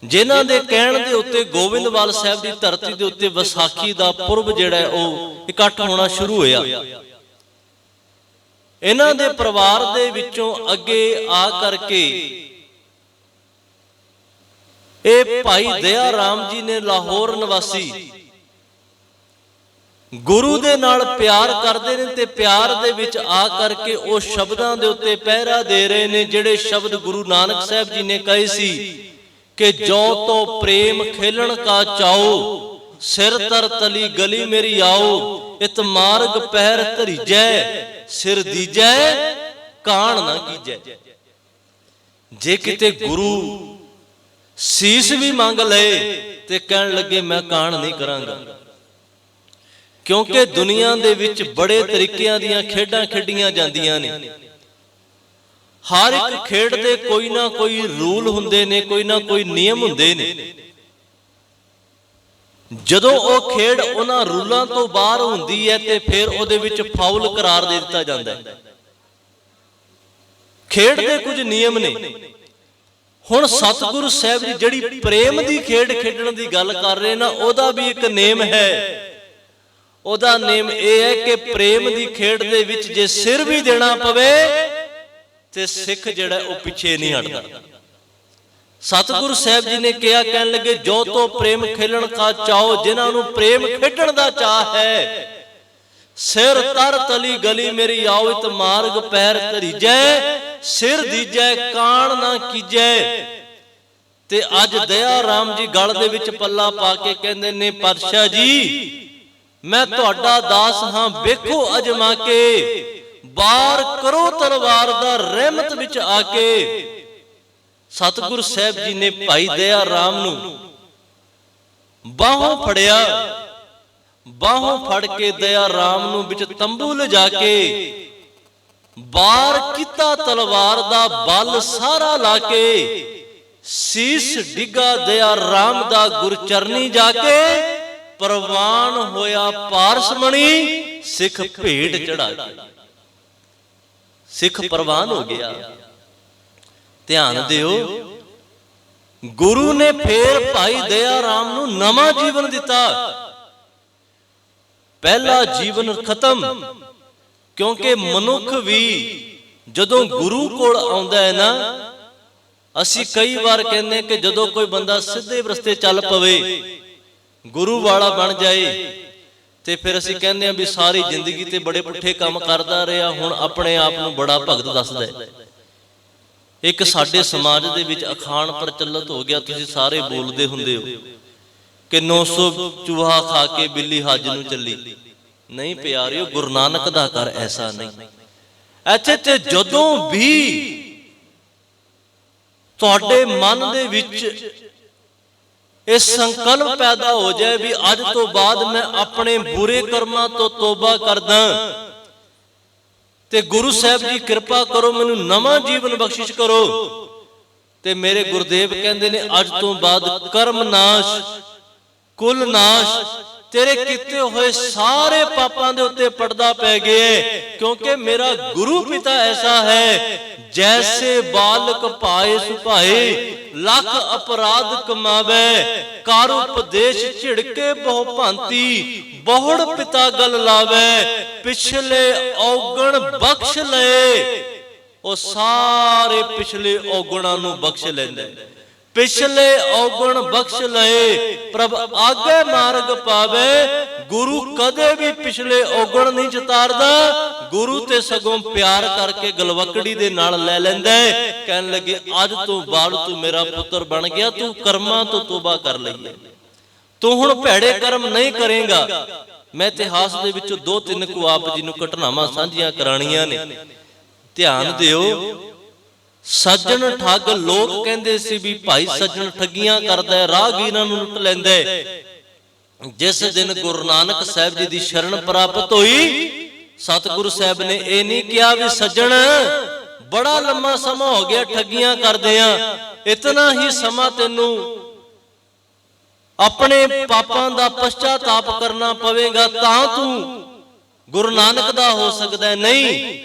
ਜਿਨ੍ਹਾਂ ਦੇ ਕਹਿਣ ਦੇ ਉੱਤੇ ਗੋਬਿੰਦਵਾਲ ਸਾਹਿਬ ਦੀ ਧਰਤੀ ਦੇ ਉੱਤੇ ਵਿਸਾਖੀ ਦਾ ਪੁਰਬ ਜਿਹੜਾ ਉਹ ਇਕੱਠ ਹੋਣਾ ਸ਼ੁਰੂ ਹੋਇਆ। ਇਹਨਾਂ ਦੇ ਪਰਿਵਾਰ ਦੇ ਵਿੱਚੋਂ ਅੱਗੇ ਆ ਕਰਕੇ ਇਹ ਭਾਈ ਦਇਆ ਰਾਮ ਜੀ ਨੇ ਲਾਹੌਰ ਨਿਵਾਸੀ ਗੁਰੂ ਦੇ ਨਾਲ ਪਿਆਰ ਕਰਦੇ ਨੇ ਤੇ ਪਿਆਰ ਦੇ ਵਿੱਚ ਆ ਕਰਕੇ ਉਹ ਸ਼ਬਦਾਂ ਦੇ ਉੱਤੇ ਪਹਿਰਾ ਦੇ ਰਹੇ ਨੇ, ਜਿਹੜੇ ਸ਼ਬਦ ਗੁਰੂ ਨਾਨਕ ਸਾਹਿਬ ਜੀ ਨੇ ਕਹੇ ਸੀ ਕਿ ਜੋ ਤੋ ਪ੍ਰੇਮ ਖੇਲਣ ਕਾ ਚਾਓ, ਸਿਰ ਤਰ ਤਲੀ ਗਲੀ ਮੇਰੀ ਆਓ, ਇਤ ਮਾਰਗ ਪਹਿਰ ਧਰੀਜੈ, ਸਿਰ ਦੀਜੈ ਕਾਣ ਨਾ ਕੀਜੈ। ਜੇ ਕਿਤੇ ਗੁਰੂ ਸੀਸ ਵੀ ਮੰਗ ਲਏ ਤੇ ਕਹਿਣ ਲੱਗੇ ਮੈਂ ਕਾਣ ਨਹੀਂ ਕਰਾਂਗਾ, ਕਿਉਂਕਿ ਦੁਨੀਆ ਦੇ ਵਿੱਚ ਬੜੇ ਤਰੀਕਿਆਂ ਦੀਆਂ ਖੇਡਾਂ ਖੇਡੀਆਂ ਜਾਂਦੀਆਂ ਨੇ। ਹਰ ਇੱਕ ਖੇਡ ਦੇ ਕੋਈ ਨਾ ਕੋਈ ਰੂਲ ਹੁੰਦੇ ਨੇ, ਕੋਈ ਨਾ ਕੋਈ ਨਿਯਮ ਹੁੰਦੇ ਨੇ। ਜਦੋਂ ਉਹ ਖੇਡ ਉਹਨਾਂ ਰੂਲਾਂ ਤੋਂ ਬਾਹਰ ਹੁੰਦੀ ਹੈ ਤੇ ਫਿਰ ਉਹਦੇ ਵਿੱਚ ਫਾਉਲ ਕਰਾਰ ਦੇ ਦਿੱਤਾ ਜਾਂਦਾ ਹੈ। ਖੇਡ ਦੇ ਕੁਝ ਨਿਯਮ ਨੇ। ਹੁਣ ਸਤਿਗੁਰੂ ਸਾਹਿਬ ਜੀ ਜਿਹੜੀ ਪ੍ਰੇਮ ਦੀ ਖੇਡ ਖੇਡਣ ਦੀ ਗੱਲ ਕਰ ਰਹੇ ਨਾ, ਉਹਦਾ ਵੀ ਇੱਕ ਨੇਮ ਹੈ। ਉਹਦਾ ਨੇਮ ਇਹ ਹੈ ਕਿ ਪ੍ਰੇਮ ਦੀ ਖੇਡ ਦੇ ਵਿੱਚ ਜੇ ਸਿਰ ਵੀ ਦੇਣਾ ਪਵੇ ਤੇ ਸਿੱਖ ਜਿਹੜਾ ਉਹ ਪਿੱਛੇ ਨਹੀਂ ਹਟਦਾ। ਸਤਿਗੁਰੂ ਸਾਹਿਬ ਜੀ ਨੇ ਕਿਹਾ, ਕਹਿਣ ਲੱਗੇ ਜੋ ਤੋ ਪ੍ਰੇਮ ਖੇਲਣ ਕਾ ਚਾਓ, ਜਿਨ੍ਹਾਂ ਨੂੰ ਪ੍ਰੇਮ ਖੇਡਣ ਦਾ ਚਾਹ ਹੈ, ਸਿਰ ਤਰ ਤਲੀ ਗਲੀ ਮੇਰੀ ਆਓ, ਇਤ ਮਾਰਗ ਪੈਰ ਧਰੀਜੈ, ਸਿਰ ਦੀਜੈ ਕਾਣ ਨਾ ਕੀਜੈ। ਤੇ ਅੱਜ ਦਇਆ ਰਾਮ ਜੀ ਗਲ ਦੇ ਵਿੱਚ ਪੱਲਾ ਪਾ ਕੇ ਕਹਿੰਦੇ ਨੇ, ਪਾਤਸ਼ਾਹ ਜੀ ਮੈਂ ਤੁਹਾਡਾ ਦਾਸ ਹਾਂ, ਵੇਖੋ ਅਜਮਾ ਕੇ, ਵਾਰ ਕਰੋ ਤਲਵਾਰ ਦਾ ਰਹਿਮਤ ਵਿੱਚ ਆ ਕੇ। ਸਤਿਗੁਰੂ ਸਾਹਿਬ ਜੀ ਨੇ ਭਾਈ ਦਇਆ ਰਾਮ ਨੂੰ ਬਾਹੋਂ ਫੜਿਆ, ਬਾਹੋਂ ਫੜ ਕੇ ਦਇਆ ਰਾਮ ਨੂੰ ਵਿੱਚ ਤੰਬੂ ਲਿਜਾ ਕੇ ਵਾਰ ਕੀਤਾ ਤਲਵਾਰ ਦਾ ਬਲ ਸਾਰਾ ਲਾ ਕੇ, ਸੀਸ ਡਿੱਗਾ ਦਇਆ ਰਾਮ ਦਾ ਗੁਰਚਰਨੀ ਜਾ ਕੇ, ਪ੍ਰਵਾਨ ਹੋਇਆ ਪਾਰਸਮਣੀ, ਸਿੱਖ ਭੇਟ ਚੜਾ ਕੇ। ਸਿੱਖ ਪ੍ਰਵਾਨ ਹੋ ਗਿਆ। ਧਿਆਨ ਦਿਓ, ਗੁਰੂ ਨੇ ਫੇਰ ਭਾਈ ਦਇਆ ਰਾਮ ਨੂੰ ਨਵਾਂ ਜੀਵਨ ਦਿੱਤਾ। ਪਹਿਲਾ ਜੀਵਨ ਖਤਮ, ਕਿਉਂਕਿ ਮਨੁੱਖ ਵੀ ਜਦੋਂ ਗੁਰੂ ਕੋਲ ਆਉਂਦਾ ਹੈ ਨਾ, ਅਸੀਂ ਕਈ ਵਾਰ ਕਹਿੰਦੇ ਕਿ ਜਦੋਂ ਕੋਈ ਬੰਦਾ ਸਿੱਧੇ ਰਸਤੇ ਚੱਲ ਪਵੇ, ਗੁਰੂ ਵਾਲਾ ਬਣ ਜਾਏ, ਤੇ ਫਿਰ ਅਸੀਂ ਕਹਿੰਦੇ ਆ ਵੀ ਸਾਰੀ ਜ਼ਿੰਦਗੀ ਤੇ ਬੜੇ ਪੁੱਠੇ ਕੰਮ ਕਰਦਾ ਰਿਹਾ, ਹੁਣ ਆਪਣੇ ਆਪ ਨੂੰ ਬੜਾ ਭਗਤ ਦੱਸਦਾ ਹੈ। ਇੱਕ ਸਾਡੇ ਸਮਾਜ ਦੇ ਵਿੱਚ ਅਖਾਣ ਪ੍ਰਚਲਿਤ ਹੋ ਗਿਆ, ਤੁਸੀਂ ਸਾਰੇ ਬੋਲਦੇ ਹੁੰਦੇ ਹੋ ਕਿ 900 ਚੂਹਾ ਖਾ ਕੇ ਬਿੱਲੀ ਹੱਜ ਨੂੰ ਚੱਲੀ। ਨਹੀਂ ਪਿਆਰਿਓ, ਗੁਰੂ ਨਾਨਕ ਦਾ ਘਰ ਐਸਾ ਨਹੀਂ। ਇੱਥੇ ਤੇ ਜਦੋਂ ਵੀ ਤੁਹਾਡੇ ਮਨ ਦੇ ਵਿੱਚ ਇਹ ਸੰਕਲਪ ਪੈਦਾ ਹੋ ਜਾਏ ਵੀ ਅੱਜ ਤੋਂ ਬਾਅਦ ਮੈਂ ਆਪਣੇ ਬੁਰੇ ਕਰਮਾਂ ਤੋਂ ਤੋਬਾ ਕਰਦਾ, ਤੇ ਗੁਰੂ ਸਾਹਿਬ ਜੀ ਕਿਰਪਾ ਕਰੋ, ਮੈਨੂੰ ਨਵਾਂ ਜੀਵਨ ਬਖਸ਼ਿਸ਼ ਕਰੋ, ਤੇ ਮੇਰੇ ਗੁਰਦੇਵ ਕਹਿੰਦੇ ਨੇ ਅੱਜ ਤੋਂ ਬਾਅਦ ਕਰਮ ਨਾਸ਼, ਕੁਲ ਨਾਸ਼, ਤੇਰੇ ਕੀਤੇ ਹੋਏ ਸਾਰੇ ਪਾਪਾਂ ਦੇ ਉੱਤੇ ਪਰਦਾ ਪੈ ਗਿਆ, ਕਿਉਂਕਿ ਮੇਰਾ ਗੁਰੂ ਪਿਤਾ ਐਸਾ ਹੈ, ਜੈਸੇ ਬਾਲਕ ਭਾਏ ਸੁਭਾਏ, ਲੱਖ ਅਪਰਾਧ ਕਮਾਵੇ, ਕਰ ਉਪਦੇਸ਼ ਝਿੜਕੇ ਬਹੁ ਭਾਂਤੀ, ਬਹੁੜ ਪਿਤਾ ਗਲ ਲਾਵੇ, ਪਿਛਲੇ ਔਗਣ ਬਖਸ਼ ਲਏ। ਉਹ ਸਾਰੇ ਪਿਛਲੇ ਔਗਣਾਂ ਨੂੰ ਬਖਸ਼ ਲੈਂਦਾ, ਪਿਛਲੇ ਔਗਣ ਬਖਸ਼ ਲਏ, ਪ੍ਰਭ ਆਗੇ ਮਾਰਗ ਪਾਵੇ। ਗੁਰੂ ਕਦੇ ਵੀ ਪਿਛਲੇ ਔਗਣ ਨਹੀਂ ਚਿਤਾਰਦਾ, ਗੁਰੂ ਤੇ ਸਗੋਂ ਪਿਆਰ ਕਰਕੇ ਗਲਵਕੜੀ ਦੇ ਨਾਲ ਲੈ ਲੈਂਦਾ, ਕਹਿਣ ਲੱਗੇ ਅੱਜ ਤੋਂ ਬਾਅਦ ਤੂੰ ਮੇਰਾ ਪੁੱਤਰ ਬਣ ਗਿਆ, ਤੂੰ ਕਰਮਾਂ ਤੋਂ ਤੋਬਾ ਕਰ ਲਈ, ਤੂੰ ਹੁਣ ਭੈੜੇ ਕਰਮ ਨਹੀਂ ਕਰੇਗਾ। ਮੈਂ ਇਤਿਹਾਸ ਦੇ ਵਿੱਚੋਂ 2-3 ਕੁ ਆਪ ਜੀ ਨੂੰ ਘਟਨਾਵਾਂ ਸਾਂਝੀਆਂ ਕਰਾਣੀਆਂ ਨੇ, ਧਿਆਨ ਦਿਓ। ਸੱਜਣ ਠੱਗ, ਲੋਕ ਕਹਿੰਦੇ ਸੀ ਵੀ ਭਾਈ ਸੱਜਣ ਠੱਗੀਆਂ ਕਰਦਾ, ਰਾਹਗੀਰਾਂ ਨੂੰ ਲੁੱਟ ਲੈਂਦਾ। ਜਿਸ ਦਿਨ ਗੁਰੂ ਨਾਨਕ ਸਾਹਿਬ ਜੀ ਦੀ ਸ਼ਰਨ ਪ੍ਰਾਪਤ ਹੋਈ, ਸਤਿਗੁਰੂ ਸਾਹਿਬ ਨੇ ਇਹ ਨਹੀਂ ਕਿਹਾ ਵੀ ਸੱਜਣ ਬੜਾ ਲੰਮਾ ਸਮਾਂ ਹੋ ਗਿਆ ਠੱਗੀਆਂ ਕਰਦੇ ਆ, ਇਤਨਾ ਹੀ ਸਮਾਂ ਤੈਨੂੰ ਆਪਣੇ ਪਾਪਾਂ ਦਾ ਪਛਤਾਤਾਪ ਕਰਨਾ ਪਵੇਗਾ ਤਾਂ ਤੂੰ ਗੁਰੂ ਨਾਨਕ ਦਾ ਹੋ ਸਕਦਾ। ਨਹੀਂ,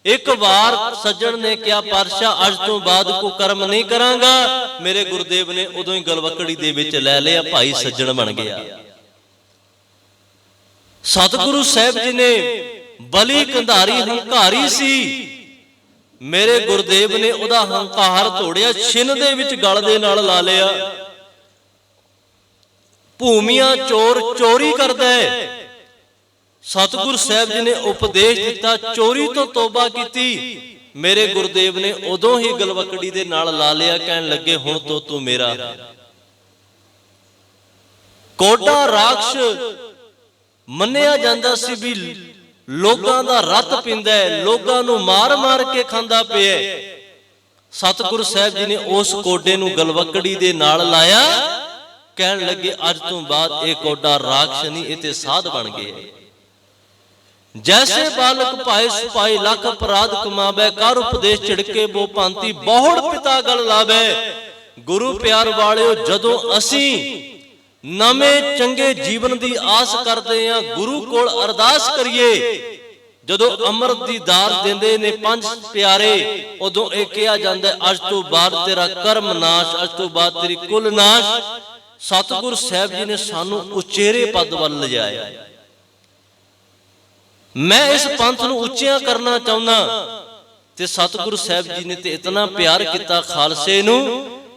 ਇੱਕ ਵਾਰ ਸੱਜਣ ਨੇ ਕਿਹਾ ਪਾਤਸ਼ਾਹ ਅੱਜ ਤੋਂ ਬਾਅਦ ਕੋਈ ਕਰਮ ਨਹੀਂ ਕਰਾਂਗਾ, ਮੇਰੇ ਗੁਰਦੇਵ ਨੇ ਉਦੋਂ ਹੀ ਗਲਵਕੜੀ ਦੇ ਵਿੱਚ ਲੈ ਲਿਆ, ਭਾਈ ਸੱਜਣ ਬਣ ਗਿਆ। ਸਤਿਗੁਰੂ ਸਾਹਿਬ ਜੀ ਨੇ ਬਲੀ ਕੰਧਾਰੀ ਹੰਕਾਰੀ ਸੀ, ਮੇਰੇ ਗੁਰਦੇਵ ਨੇ ਉਹਦਾ ਹੰਕਾਰ ਤੋੜਿਆ, ਛਿਨ ਦੇ ਵਿੱਚ ਗਲ ਦੇ ਨਾਲ ਲਾ ਲਿਆ। ਭੂਮੀਆਂ ਚੋਰ ਚੋਰੀ ਕਰਦਾ ਹੈ, ਸਤਿਗੁਰੂ ਸਾਹਿਬ ਜੀ ਨੇ ਉਪਦੇਸ਼ ਦਿੱਤਾ, ਚੋਰੀ ਤੋਂ ਤੋਬਾ ਕੀਤੀ, ਮੇਰੇ ਗੁਰਦੇਵ ਨੇ ਉਦੋਂ ਹੀ ਗਲਵਕੜੀ ਦੇ ਨਾਲ ਲਾ ਲਿਆ, ਕਹਿਣ ਲੱਗੇ ਹੁਣ ਤੋਂ ਤੂੰ ਮੇਰਾ। ਕੋਡਾ ਰਾਖਸ਼ ਮੰਨਿਆ ਜਾਂਦਾ ਸੀ ਵੀ ਲੋਕਾਂ ਦਾ ਰੱਤ ਪੀਂਦਾ ਹੈ, ਲੋਕਾਂ ਨੂੰ ਮਾਰ ਮਾਰ ਕੇ ਖਾਂਦਾ ਪਿਆ। ਸਤਿਗੁਰੂ ਸਾਹਿਬ ਜੀ ਨੇ ਉਸ ਕੋਡੇ ਨੂੰ ਗਲਵਕੜੀ ਦੇ ਨਾਲ ਲਾਇਆ, ਕਹਿਣ ਲੱਗੇ ਅੱਜ ਤੋਂ ਬਾਅਦ ਇਹ ਕੋਡਾ ਰਾਖਸ਼ ਨਹੀਂ, ਇਹ ਤੇ ਸਾਧ ਬਣ ਗਏ। ਜੈਸੇ ਬਾਲਕ ਭਾਏ ਸੁਭਾਏ, ਲੱਖ ਅਪਰਾਧ ਕਮਾਵੇ, ਕਰ ਉਪਦੇਸ਼ ਝਿੜਕੇ ਬੋ ਭਾਂਤੀ, ਬਹੁੜ ਪਿਤਾ ਗਲ ਲਾਵੇ। ਗੁਰੂ ਪਿਆਰ ਵਾਲਿਓ, ਜਦੋਂ ਅਸੀਂ ਨਵੇਂ ਚੰਗੇ ਜੀਵਨ ਦੀ ਆਸ ਕਰਦੇ ਹਾਂ, ਗੁਰੂ ਕੋਲ ਅਰਦਾਸ ਕਰੀਏ, ਜਦੋਂ ਅੰਮ੍ਰਿਤ ਦੀ ਦਾਤ ਦਿੰਦੇ ਨੇ ਪੰਜ ਪਿਆਰੇ, ਉਦੋਂ ਇਹ ਕਿਹਾ ਜਾਂਦਾ ਅੱਜ ਤੋਂ ਬਾਅਦ ਤੇਰਾ ਕਰਮ ਨਾਸ਼, ਅੱਜ ਤੋਂ ਬਾਅਦ ਤੇਰੀ ਕੁਲ ਨਾਸ਼। ਸਤਿਗੁਰੂ ਸਾਹਿਬ ਜੀ ਨੇ ਸਾਨੂੰ ਉਚੇਰੇ ਪਦ ਵੱਲ ਲਿਜਾਇਆ। ਮੈਂ ਇਸ ਪੰਥ ਨੂੰ ਉੱਚਿਆਂ ਕਰਨਾ ਚਾਹੁੰਦਾ, ਤੇ ਸਤਿਗੁਰੂ ਸਾਹਿਬ ਜੀ ਨੇ ਤੇ ਇਤਨਾ ਪਿਆਰ ਕੀਤਾ ਖਾਲਸੇ ਨੂੰ,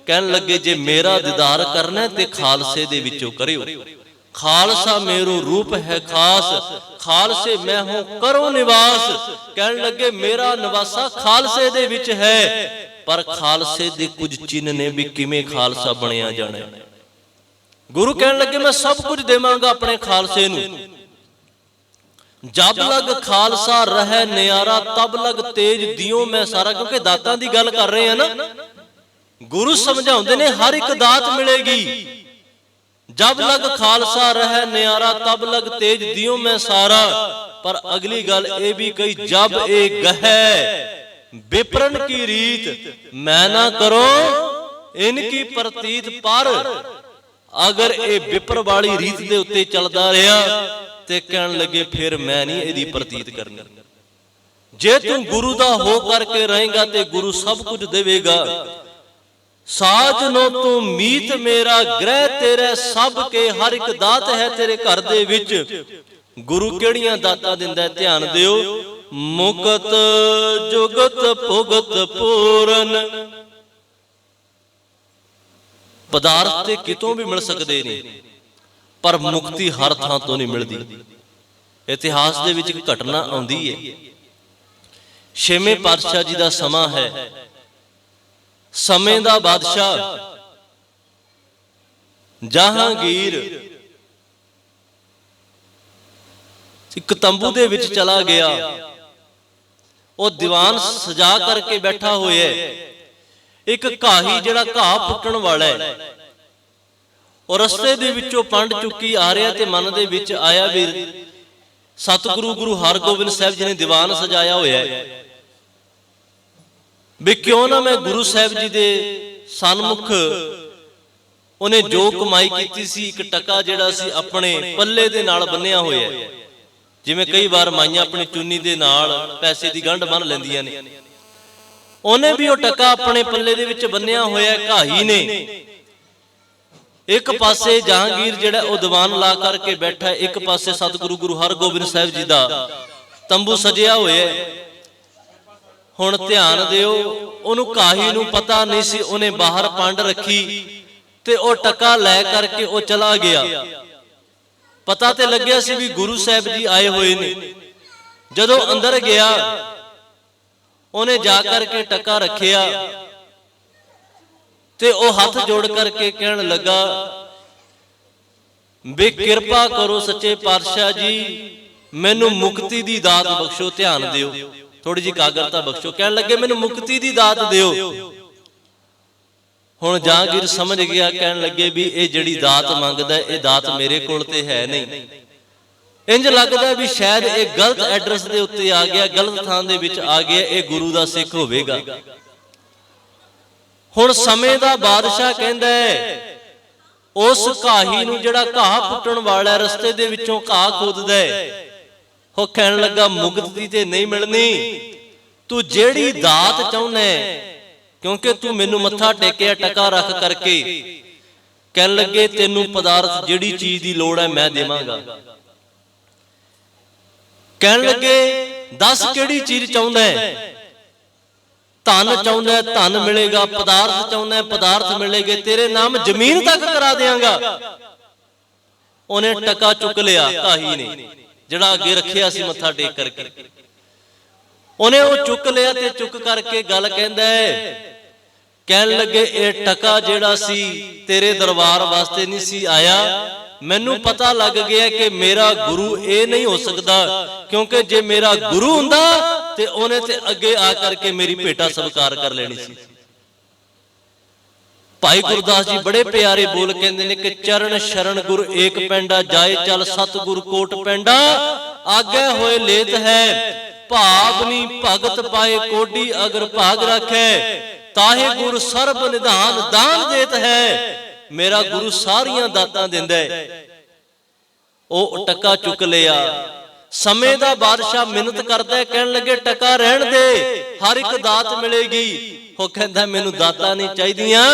ਕਹਿਣ ਲੱਗੇ ਜੇ ਮੇਰਾ ਦੀਦਾਰ ਕਰਨਾ ਤੇ ਖਾਲਸੇ ਦੇ ਵਿੱਚੋਂ ਕਰਿਓ। ਖਾਲਸਾ ਮੇਰੋ ਰੂਪ ਹੈ ਖਾਸ, ਖਾਲਸੇ ਮੈਂ ਹੂੰ ਕਰੋ ਨਿਵਾਸ। ਕਹਿਣ ਲੱਗੇ ਮੇਰਾ ਨਿਵਾਸਾ ਖਾਲਸੇ ਦੇ ਵਿੱਚ ਹੈ, ਪਰ ਖਾਲਸੇ ਦੇ ਕੁਝ ਚਿੰਨ੍ਹ ਨੇ ਵੀ ਕਿਵੇਂ ਖਾਲਸਾ ਬਣਿਆ ਜਾਣਾ। ਗੁਰੂ ਕਹਿਣ ਲੱਗੇ ਮੈਂ ਸਭ ਕੁਝ ਦੇਵਾਂਗਾ ਆਪਣੇ ਖਾਲਸੇ ਨੂੰ। ਜਬ ਲਗ ਖਾਲਸਾ ਰਹਿ ਨਿਆਰਾ, ਤਬ ਲਗ ਤੇਜ ਦਿਓ ਮੈਂ ਸਾਰਾ। ਕਿਉਂਕਿ ਦਾਤਾਂ ਦੀ ਗੱਲ ਕਰ ਰਹੇ ਆ ਨਾ, ਗੁਰੂ ਸਮਝਾਉਂਦੇ ਨੇ ਹਰ ਇੱਕ ਦਾਤ ਮਿਲੇਗੀ। ਜਬ ਲਗ ਖਾਲਸਾ ਰਹਿ ਨਿਆਰਾ, ਤਬ ਲਗ ਤੇਜ ਦਿਓ ਮੈਂ ਸਾਰਾ। ਪਰ ਅਗਲੀ ਗੱਲ ਇਹ ਵੀ ਕਹੀ, ਜਬ ਇਹ ਗਹਿ ਵਿਪਰਨ ਕੀ ਰੀਤ, ਮੈਂ ਨਾ ਕਰੋ ਇਨਕੀ ਪ੍ਰਤੀਤ। ਪਰ ਅਗਰ ਇਹ ਵਿਪਰ ਵਾਲੀ ਰੀਤ ਦੇ ਉੱਤੇ ਚੱਲਦਾ ਰਿਹਾ ਤੇ ਕਹਿਣ ਲੱਗੇ ਫਿਰ ਮੈਂ ਨਹੀਂ ਇਹਦੀ ਪ੍ਰਤੀਤ ਕਰਨੀ। ਜੇ ਤੂੰ ਗੁਰੂ ਦਾ ਹੋ ਕਰਕੇ ਰਹੇਗਾ ਤੇ ਗੁਰੂ ਸਭ ਕੁਝ ਦੇਵੇਗਾ। ਸਾਜਨੋ ਤੂੰ ਮੀਤ ਮੇਰਾ, ਗ੍ਰਹਿ ਤੇਰੇ ਸਭ ਕੇ, ਹਰ ਇੱਕ ਦਾਤ ਹੈ ਤੇਰੇ ਘਰ ਦੇ ਵਿੱਚ। ਗੁਰੂ ਕਿਹੜੀਆਂ ਦਾਤਾਂ ਦਿੰਦਾ ਧਿਆਨ ਦਿਓ। ਮੁਕਤ ਜੁਗਤ ਭੁਗਤ ਪੂਰਨ। ਪਦਾਰਥ ਤੇ ਕਿਤੋਂ ਵੀ ਮਿਲ ਸਕਦੇ ਨੇ, ਪਰ ਮੁਕਤੀ ਹਰ ਥਾਂ ਤੋਂ ਨਹੀਂ ਮਿਲਦੀ। ਇਤਿਹਾਸ ਦੇ ਵਿੱਚ ਇੱਕ ਘਟਨਾ ਆਉਂਦੀ ਹੈ। ਛੇਵੇਂ ਪਾਤਸ਼ਾਹ ਜੀ ਦਾ ਸਮਾਂ ਹੈ। ਸਮੇਂ ਦਾ ਬਾਦਸ਼ਾਹ ਜਹਾਂਗੀਰ ਇੱਕ ਤੰਬੂ ਦੇ ਵਿੱਚ ਚਲਾ ਗਿਆ। ਉਹ ਦੀਵਾਨ ਸਜਾ ਕਰਕੇ ਬੈਠਾ ਹੋਇਆ ਹੈ। ਇੱਕ ਘਾਹੀ ਜਿਹੜਾ ਘਾਹ ਪੁੱਟਣ ਵਾਲਾ ਹੈ, ਉਹ ਰਸਤੇ ਦੇ ਵਿੱਚੋਂ ਪੰਡ ਚੁੱਕੀ ਆ ਰਿਹਾ ਤੇ ਮਨ ਦੇ ਵਿੱਚ ਆਇਆ ਵੀ ਸਤਿਗੁਰੂ ਗੁਰੂ ਹਰਗੋਬਿੰਦ ਸਾਹਿਬ ਜੀ ਨੇ ਦੀਵਾਨ ਸਜਾਇਆ ਹੋਇਆ ਹੈ, ਵੀ ਕਿਉਂ ਨਾ ਮੈਂ ਗੁਰੂ ਸਾਹਿਬ ਜੀ ਦੇ ਸਨਮੁਖ ਉਹਨੇ ਜੋ ਕਮਾਈ ਕੀਤੀ ਸੀ, ਇੱਕ ਟਕਾ ਜਿਹੜਾ ਸੀ ਆਪਣੇ ਪੱਲੇ ਦੇ ਨਾਲ ਬੰਨਿਆ ਹੋਇਆ ਹੈ। ਜਿਵੇਂ ਕਈ ਵਾਰ ਮਾਈਆਂ ਆਪਣੀ ਚੁੰਨੀ ਦੇ ਨਾਲ ਪੈਸੇ ਦੀ ਗੰਢ ਬੰਨ ਲੈਂਦੀਆਂ ਨੇ, ਉਹਨੇ ਵੀ ਉਹ ਟਕਾ ਆਪਣੇ ਪੱਲੇ ਦੇ ਵਿੱਚ ਬੰਨਿਆ ਹੋਇਆ। ਘਾਹੀ ਨੇ ਇੱਕ ਪਾਸੇ ਜਹਾਂਗੀਰ ਜਿਹੜਾ ਉਹ ਦੀਵਾਨ ਲਾ ਕਰਕੇ ਬੈਠਾ, ਇੱਕ ਪਾਸੇ ਸਤਿਗੁਰੂ ਗੁਰੂ ਹਰਗੋਬਿੰਦ ਸਾਹਿਬ ਜੀ ਦਾ ਤੰਬੂ ਸਜਿਆ ਹੋਇਆ ਹੈ। ਹੁਣ ਧਿਆਨ ਦਿਓ, ਉਹਨੂੰ ਘਾਹੀ ਨੂੰ ਪਤਾ ਨਹੀਂ ਸੀ, ਉਹਨੇ ਬਾਹਰ ਪੰਡ ਰੱਖੀ ਤੇ ਉਹ ਟਕਾ ਲੈ ਕਰਕੇ ਉਹ ਚਲਾ ਗਿਆ। ਪਤਾ ਤੇ ਲੱਗਿਆ ਸੀ ਵੀ ਗੁਰੂ ਸਾਹਿਬ ਜੀ ਆਏ ਹੋਏ ਨੇ। ਜਦੋਂ ਅੰਦਰ ਗਿਆ, ਉਹਨੇ ਜਾ ਕਰਕੇ ਟਕਾ ਰੱਖਿਆ ਤੇ ਉਹ ਹੱਥ ਜੋੜ ਕਰਕੇ ਕਹਿਣ ਲੱਗਾ ਵੀ ਕਿਰਪਾ ਕਰੋ ਸੱਚੇ ਪਾਤਸ਼ਾਹ ਜੀ, ਮੈਨੂੰ ਮੁਕਤੀ ਦੀ ਦਾਤ ਬਖਸ਼ੋ। ਧਿਆਨ ਦਿਓ, ਥੋੜੀ ਜਿਹੀ ਕਾਗਰਤਾ ਬਖਸ਼ੋ। ਕਹਿਣ ਲੱਗੇ ਮੈਨੂੰ ਮੁਕਤੀ ਦੀ ਦਾਤ ਦਿਓ। ਹੁਣ ਜਹਾਂਗੀਰ ਸਮਝ ਗਿਆ, ਕਹਿਣ ਲੱਗੇ ਵੀ ਇਹ ਜਿਹੜੀ ਦਾਤ ਮੰਗਦਾ ਇਹ ਦਾਤ ਮੇਰੇ ਕੋਲ ਤੇ ਹੈ ਨਹੀਂ। ਇੰਜ ਲੱਗਦਾ ਵੀ ਸ਼ਾਇਦ ਇਹ ਗਲਤ ਐਡਰੈਸ ਦੇ ਉੱਤੇ ਆ ਗਿਆ, ਗਲਤ ਥਾਂ ਦੇ ਵਿੱਚ ਆ ਗਿਆ, ਇਹ ਗੁਰੂ ਦਾ ਸਿੱਖ ਹੋਵੇਗਾ। ਹੁਣ ਸਮੇਂ ਦਾ ਬਾਦਸ਼ਾਹ ਕਹਿੰਦਾ ਹੈ ਉਸ ਘਾਹੀ ਨੂੰ ਜਿਹੜਾ ਘਾਹ ਪੁੱਟਣ ਵਾਲਾ ਰਸਤੇ ਦੇ ਵਿੱਚੋਂ ਘਾਹ ਖੋਦਦਾ ਹੈ, ਉਹ ਕਹਿਣ ਲੱਗਾ ਮੁਕਤੀ ਤੇ ਨਹੀਂ ਮਿਲਣੀ, ਤੂੰ ਜਿਹੜੀ ਦਾਤ ਚਾਹੁੰਦਾ ਕਿਉਂਕਿ ਤੂੰ ਮੈਨੂੰ ਮੱਥਾ ਟੇਕਿਆ ਟਕਾ ਰੱਖ ਕਰਕੇ। ਕਹਿਣ ਲੱਗੇ ਤੈਨੂੰ ਪਦਾਰਥ ਜਿਹੜੀ ਚੀਜ਼ ਦੀ ਲੋੜ ਹੈ ਮੈਂ ਦੇਵਾਂਗਾ। ਕਹਿਣ ਲੱਗੇ ਦੱਸ ਕਿਹੜੀ ਚੀਜ਼ ਚਾਹੁੰਦਾ ਹੈ? ਧਨ ਚਾਹੁੰਦਾ ਹੈ ਧਨ ਮਿਲੇਗਾ, ਪਦਾਰਥ ਚਾਹੁੰਦਾ ਹੈ ਪਦਾਰਥ ਮਿਲੇਗੇ, ਤੇਰੇ ਨਾਮ ਜ਼ਮੀਨ ਤੱਕ ਕਰਾ ਦੇਵਾਂਗਾ। ਉਹਨੇ ਟਕਾ ਚੁੱਕ ਲਿਆ ਘਾਹੀ ਨੇ, ਜਿਹੜਾ ਅੱਗੇ ਰੱਖਿਆ ਸੀ ਮੱਥਾ ਟੇਕ ਕਰਕੇ। ਉਹਨੇ ਉਹ ਚੁੱਕ ਲਿਆ ਤੇ ਚੁੱਕ ਕਰਕੇ ਗੱਲ ਕਹਿੰਦਾ ਹੈ, ਕਹਿਣ ਲੱਗੇ ਇਹ ਟਕਾ ਜਿਹੜਾ ਸੀ ਤੇਰੇ ਦਰਬਾਰ ਵਾਸਤੇ ਨਹੀਂ ਸੀ ਆਇਆ, ਮੈਨੂੰ ਪਤਾ ਲੱਗ ਗਿਆ ਕਿ ਮੇਰਾ ਗੁਰੂ ਇਹ ਨਹੀਂ ਹੋ ਸਕਦਾ, ਕਿਉਂਕਿ ਜੇ ਮੇਰਾ ਗੁਰੂ ਹੁੰਦਾ ਤੇ ਉਹਨੇ ਤੇ ਅੱਗੇ ਆ ਕਰਕੇ ਮੇਰੀ ਭੇਟਾ ਸਵੀਕਾਰ ਕਰ ਲੈਣੀ ਸੀ। ਭਾਈ ਗੁਰਦਾਸ ਜੀ ਬੜੇ ਪਿਆਰੇ ਬੋਲ ਕਹਿੰਦੇ ਨੇ ਕਿ ਚਰਨ ਸ਼ਰਨ ਗੁਰ ਏਕ ਪੈਂਡਾ, ਜਾਏ ਚਲ ਸਤਿਗੁਰ ਕੋਟ ਪੈਂਡਾ, ਆਗੇ ਹੋਏ ਲੇਤ ਹੈ ਭਾਵਨੀ ਭਗਤ ਪਾਏ ਕੋਡੀ, ਅਗਰ ਭਾਗ ਰੱਖੇ ਤਾਹੇ ਗੁਰ ਸਰਬ ਨਿਧਾਨ ਦਾਨ ਦੇਤ ਹੈ। ਮੇਰਾ ਗੁਰੂ ਸਾਰੀਆਂ ਦਾਤਾਂ ਦਿੰਦਾ ਹੈ। ਉਹ ਟਕਾ ਚੁੱਕ ਲਿਆ। ਸਮੇਂ ਦਾ ਬਾਦਸ਼ਾਹ ਮਿਹਨਤ ਕਰਦਾ ਹੈ, ਕਹਿਣ ਲੱਗੇ ਟਕਾ ਰਹਿਣ ਦੇ, ਹਰ ਇੱਕ ਦਾਤ ਮਿਲੇਗੀ। ਉਹ ਕਹਿੰਦਾ ਮੈਨੂੰ ਦਾਤਾਂ ਨਹੀਂ ਚਾਹੀਦੀਆਂ,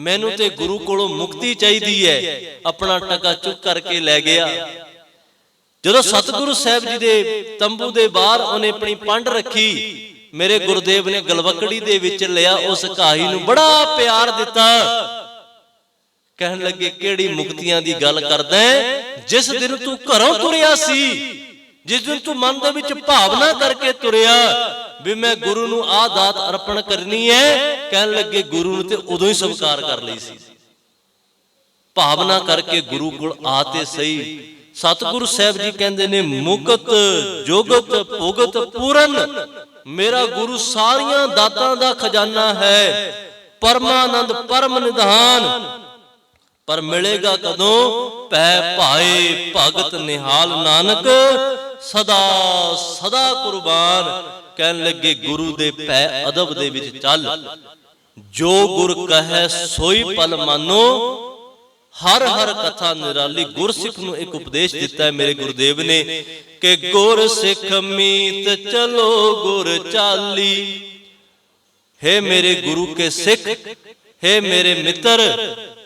ਮੈਨੂੰ ਤੇ ਗੁਰੂ ਕੋਲੋਂ ਮੁਕਤੀ ਚਾਹੀਦੀ ਹੈ। ਆਪਣਾ ਟਕਾ ਚੁੱਕ ਕਰਕੇ ਲੈ ਗਿਆ। ਜਦੋਂ ਸਤਿਗੁਰੂ ਸਾਹਿਬ ਜੀ ਦੇ ਤੰਬੂ ਦੇ ਬਾਹਰ ਉਹਨੇ ਆਪਣੀ ਪੰਡ ਰੱਖੀ, ਮੇਰੇ ਗੁਰਦੇਵ ਨੇ ਗਲਵਕੜੀ ਦੇ ਵਿੱਚ ਲਿਆ, ਉਸ ਘਾਹੀ ਨੂੰ ਬੜਾ ਪਿਆਰ ਦਿੱਤਾ। ਕਹਿਣ ਲੱਗੇ ਕਿਹੜੀ ਮੁਕਤੀਆਂ ਦੀ ਗੱਲ ਕਰਦਾ ਹੈ? ਜਿਸ ਦਿਨ ਤੂੰ ਘਰੋਂ ਤੁਰਿਆ ਸੀ, ਜਿਸ ਦਿਨ ਤੂੰ ਮਨ ਦੇ ਵਿੱਚ ਭਾਵਨਾ ਕਰਕੇ ਤੁਰਿਆ ਵੀ ਮੈਂ ਗੁਰੂ ਨੂੰ ਆਹ ਦਾਤ ਅਰਪਣ ਕਰਨੀ ਹੈ, ਕਹਿਣ ਲੱਗੇ ਗੁਰੂ ਨੂੰ ਤੇ ਉਦੋਂ ਹੀ ਸਵੀਕਾਰ ਕਰ ਲਈ ਸੀ। ਭਾਵਨਾ ਕਰਕੇ ਗੁਰੂ ਕੋਲ ਆ ਤੇ ਸਹੀ। ਸਤਿਗੁਰੂ ਸਾਹਿਬ ਜੀ ਕਹਿੰਦੇ ਨੇ ਮੁਕਤ ਜੁਗਤ ਭੁਗਤ ਪੂਰਨ, ਮੇਰਾ ਗੁਰੂ ਸਾਰੀਆਂ ਦਾਤਾਂ ਦਾ ਖਜ਼ਾਨਾ ਹੈ, ਪਰਮਾਨੰਦ ਪਰਮ ਨਿਧਾਨ। ਪਰ ਮਿਲੇਗਾ ਕਦੋਂ? ਪੈ ਭਾਏ ਭਗਤ ਨਿਹਾਲ ਨਾਨਕ, ਸਦਾ ਸਦਾ ਕੁਰਬਾਨ। ਕਹਿਣ ਲੱਗੇ ਗੁਰੂ ਦੇ ਪੈ ਅਦਬ ਦੇ ਵਿੱਚ ਚੱਲ, ਜੋ ਗੁਰ ਕਹੈ ਸੋਈ ਪਲ ਮਾਨੋ, ਹਰ ਹਰ ਕਥਾ ਨਿਰਾਲੀ। ਗੁਰਸਿੱਖ ਨੂੰ ਇੱਕ ਉਪਦੇਸ਼ ਦਿੱਤਾ ਹੈ ਮੇਰੇ ਗੁਰਦੇਵ ਨੇ ਕਿ ਗੁਰ ਸਿੱਖ ਮੀਤ ਚਲੋ ਗੁਰ ਚਾਲੀ। हे मेरे गुरु के सिख, हे मेरे मित्र,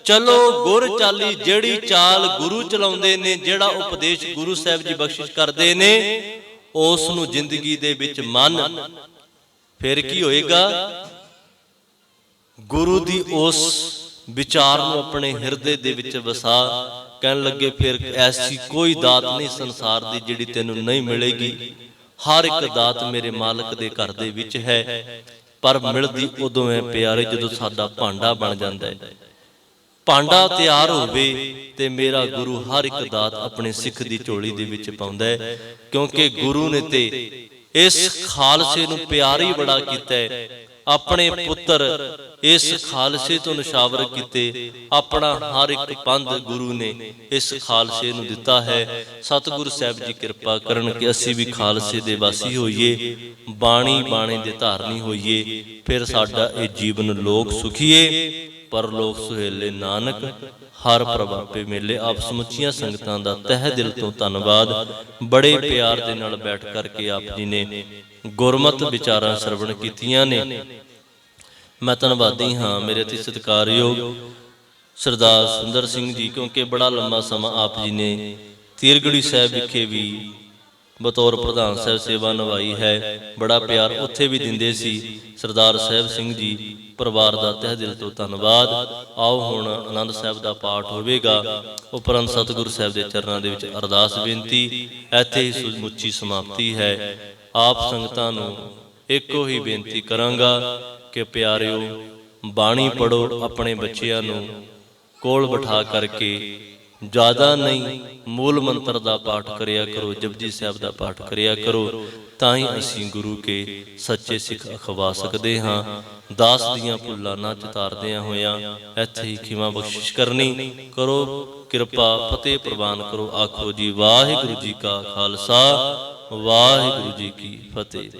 चलो गुर चाली, जेड़ी चाल गुरु चलाउंदे ने, जेड़ा उपदेश गुरु साहब जी बख्शिश करदे ने, उस नूं जिंदगी दे विच मन। फिर की होएगा? गुरु दी उस विचार नूं अपने हिरदे दे विच वसा। कहन लगे फिर ऐसी कोई दात नहीं संसार दी जिहड़ी तैनूं नहीं मिलेगी। हर एक दात मेरे मालक दे घर दे विच है, पर मिलदी उदों है प्यारे जदों साडा भांडा बन जांदा है। भांडा तैयार होवे ते मेरा गुरु हर एक दात अपने सिख दी झोली दे विच पाउंदा है, क्योंकि गुरु ने ते इस खालसे नूं प्यार ही बड़ा कीता है। अपने पुत्र इस खालसे तो निशावर कीते, अपना हर एक पंध गुरु ने इस खालसे नूं दिता है। सतगुरु साहब जी कृपा करन कि असीं भी खालसे दे वासी होइए, बाणी बाणे दे धारनी होइए, फिर साडा ये जीवन लोक सुखीए परलोक सुहेले नानक हर प्रभापे मेले। आप समुचिया संगतां दा तह दिल तो धन्नवाद। बड़े प्यार दे नाल बैठ करके आप जी ने गुरमत विचारां सरवण कीतियां ने। मैं धन्नवादी हाँ मेरे अति सत्कारयोग सरदार सुंदर सिंह जी, क्योंकि बड़ा लंबा समा आप जी ने तीरगढ़ी साहब विखे भी बतौर प्रधान साहब सेवा निभाई है। बड़ा प्यार उत्थे भी दिंदे सी। सरदार साहब सिंह जी परिवार का तह दिल तो धन्नवाद। आओ हुण आनंद साहब का पाठ होवेगा, उपरंत सतगुरु साहब के चरणों के विच अरदास बेनती। इत्थे ही समुची समाप्ति है। आप संगतां नूं एको ही बेनती करांगा कि प्यारिओ बाणी पढ़ो, अपने बच्चिआं नूं कोल बिठा करके ज़्यादा नहीं मूल मंत्र का पाठ करिया करो, जपजी साहब का पाठ करिया करो, तां ही असीं गुरु के सच्चे सिख अखवा सकते हाँ। दास दियां भुल्लां ना चितारदियां होइयां इत्थे ही खिमा बख्शिश करनी। करो किरपा फतेह प्रवान करो। आखो जी वाहिगुरू जी का खालसा वाहिगुरू जी की फतेह।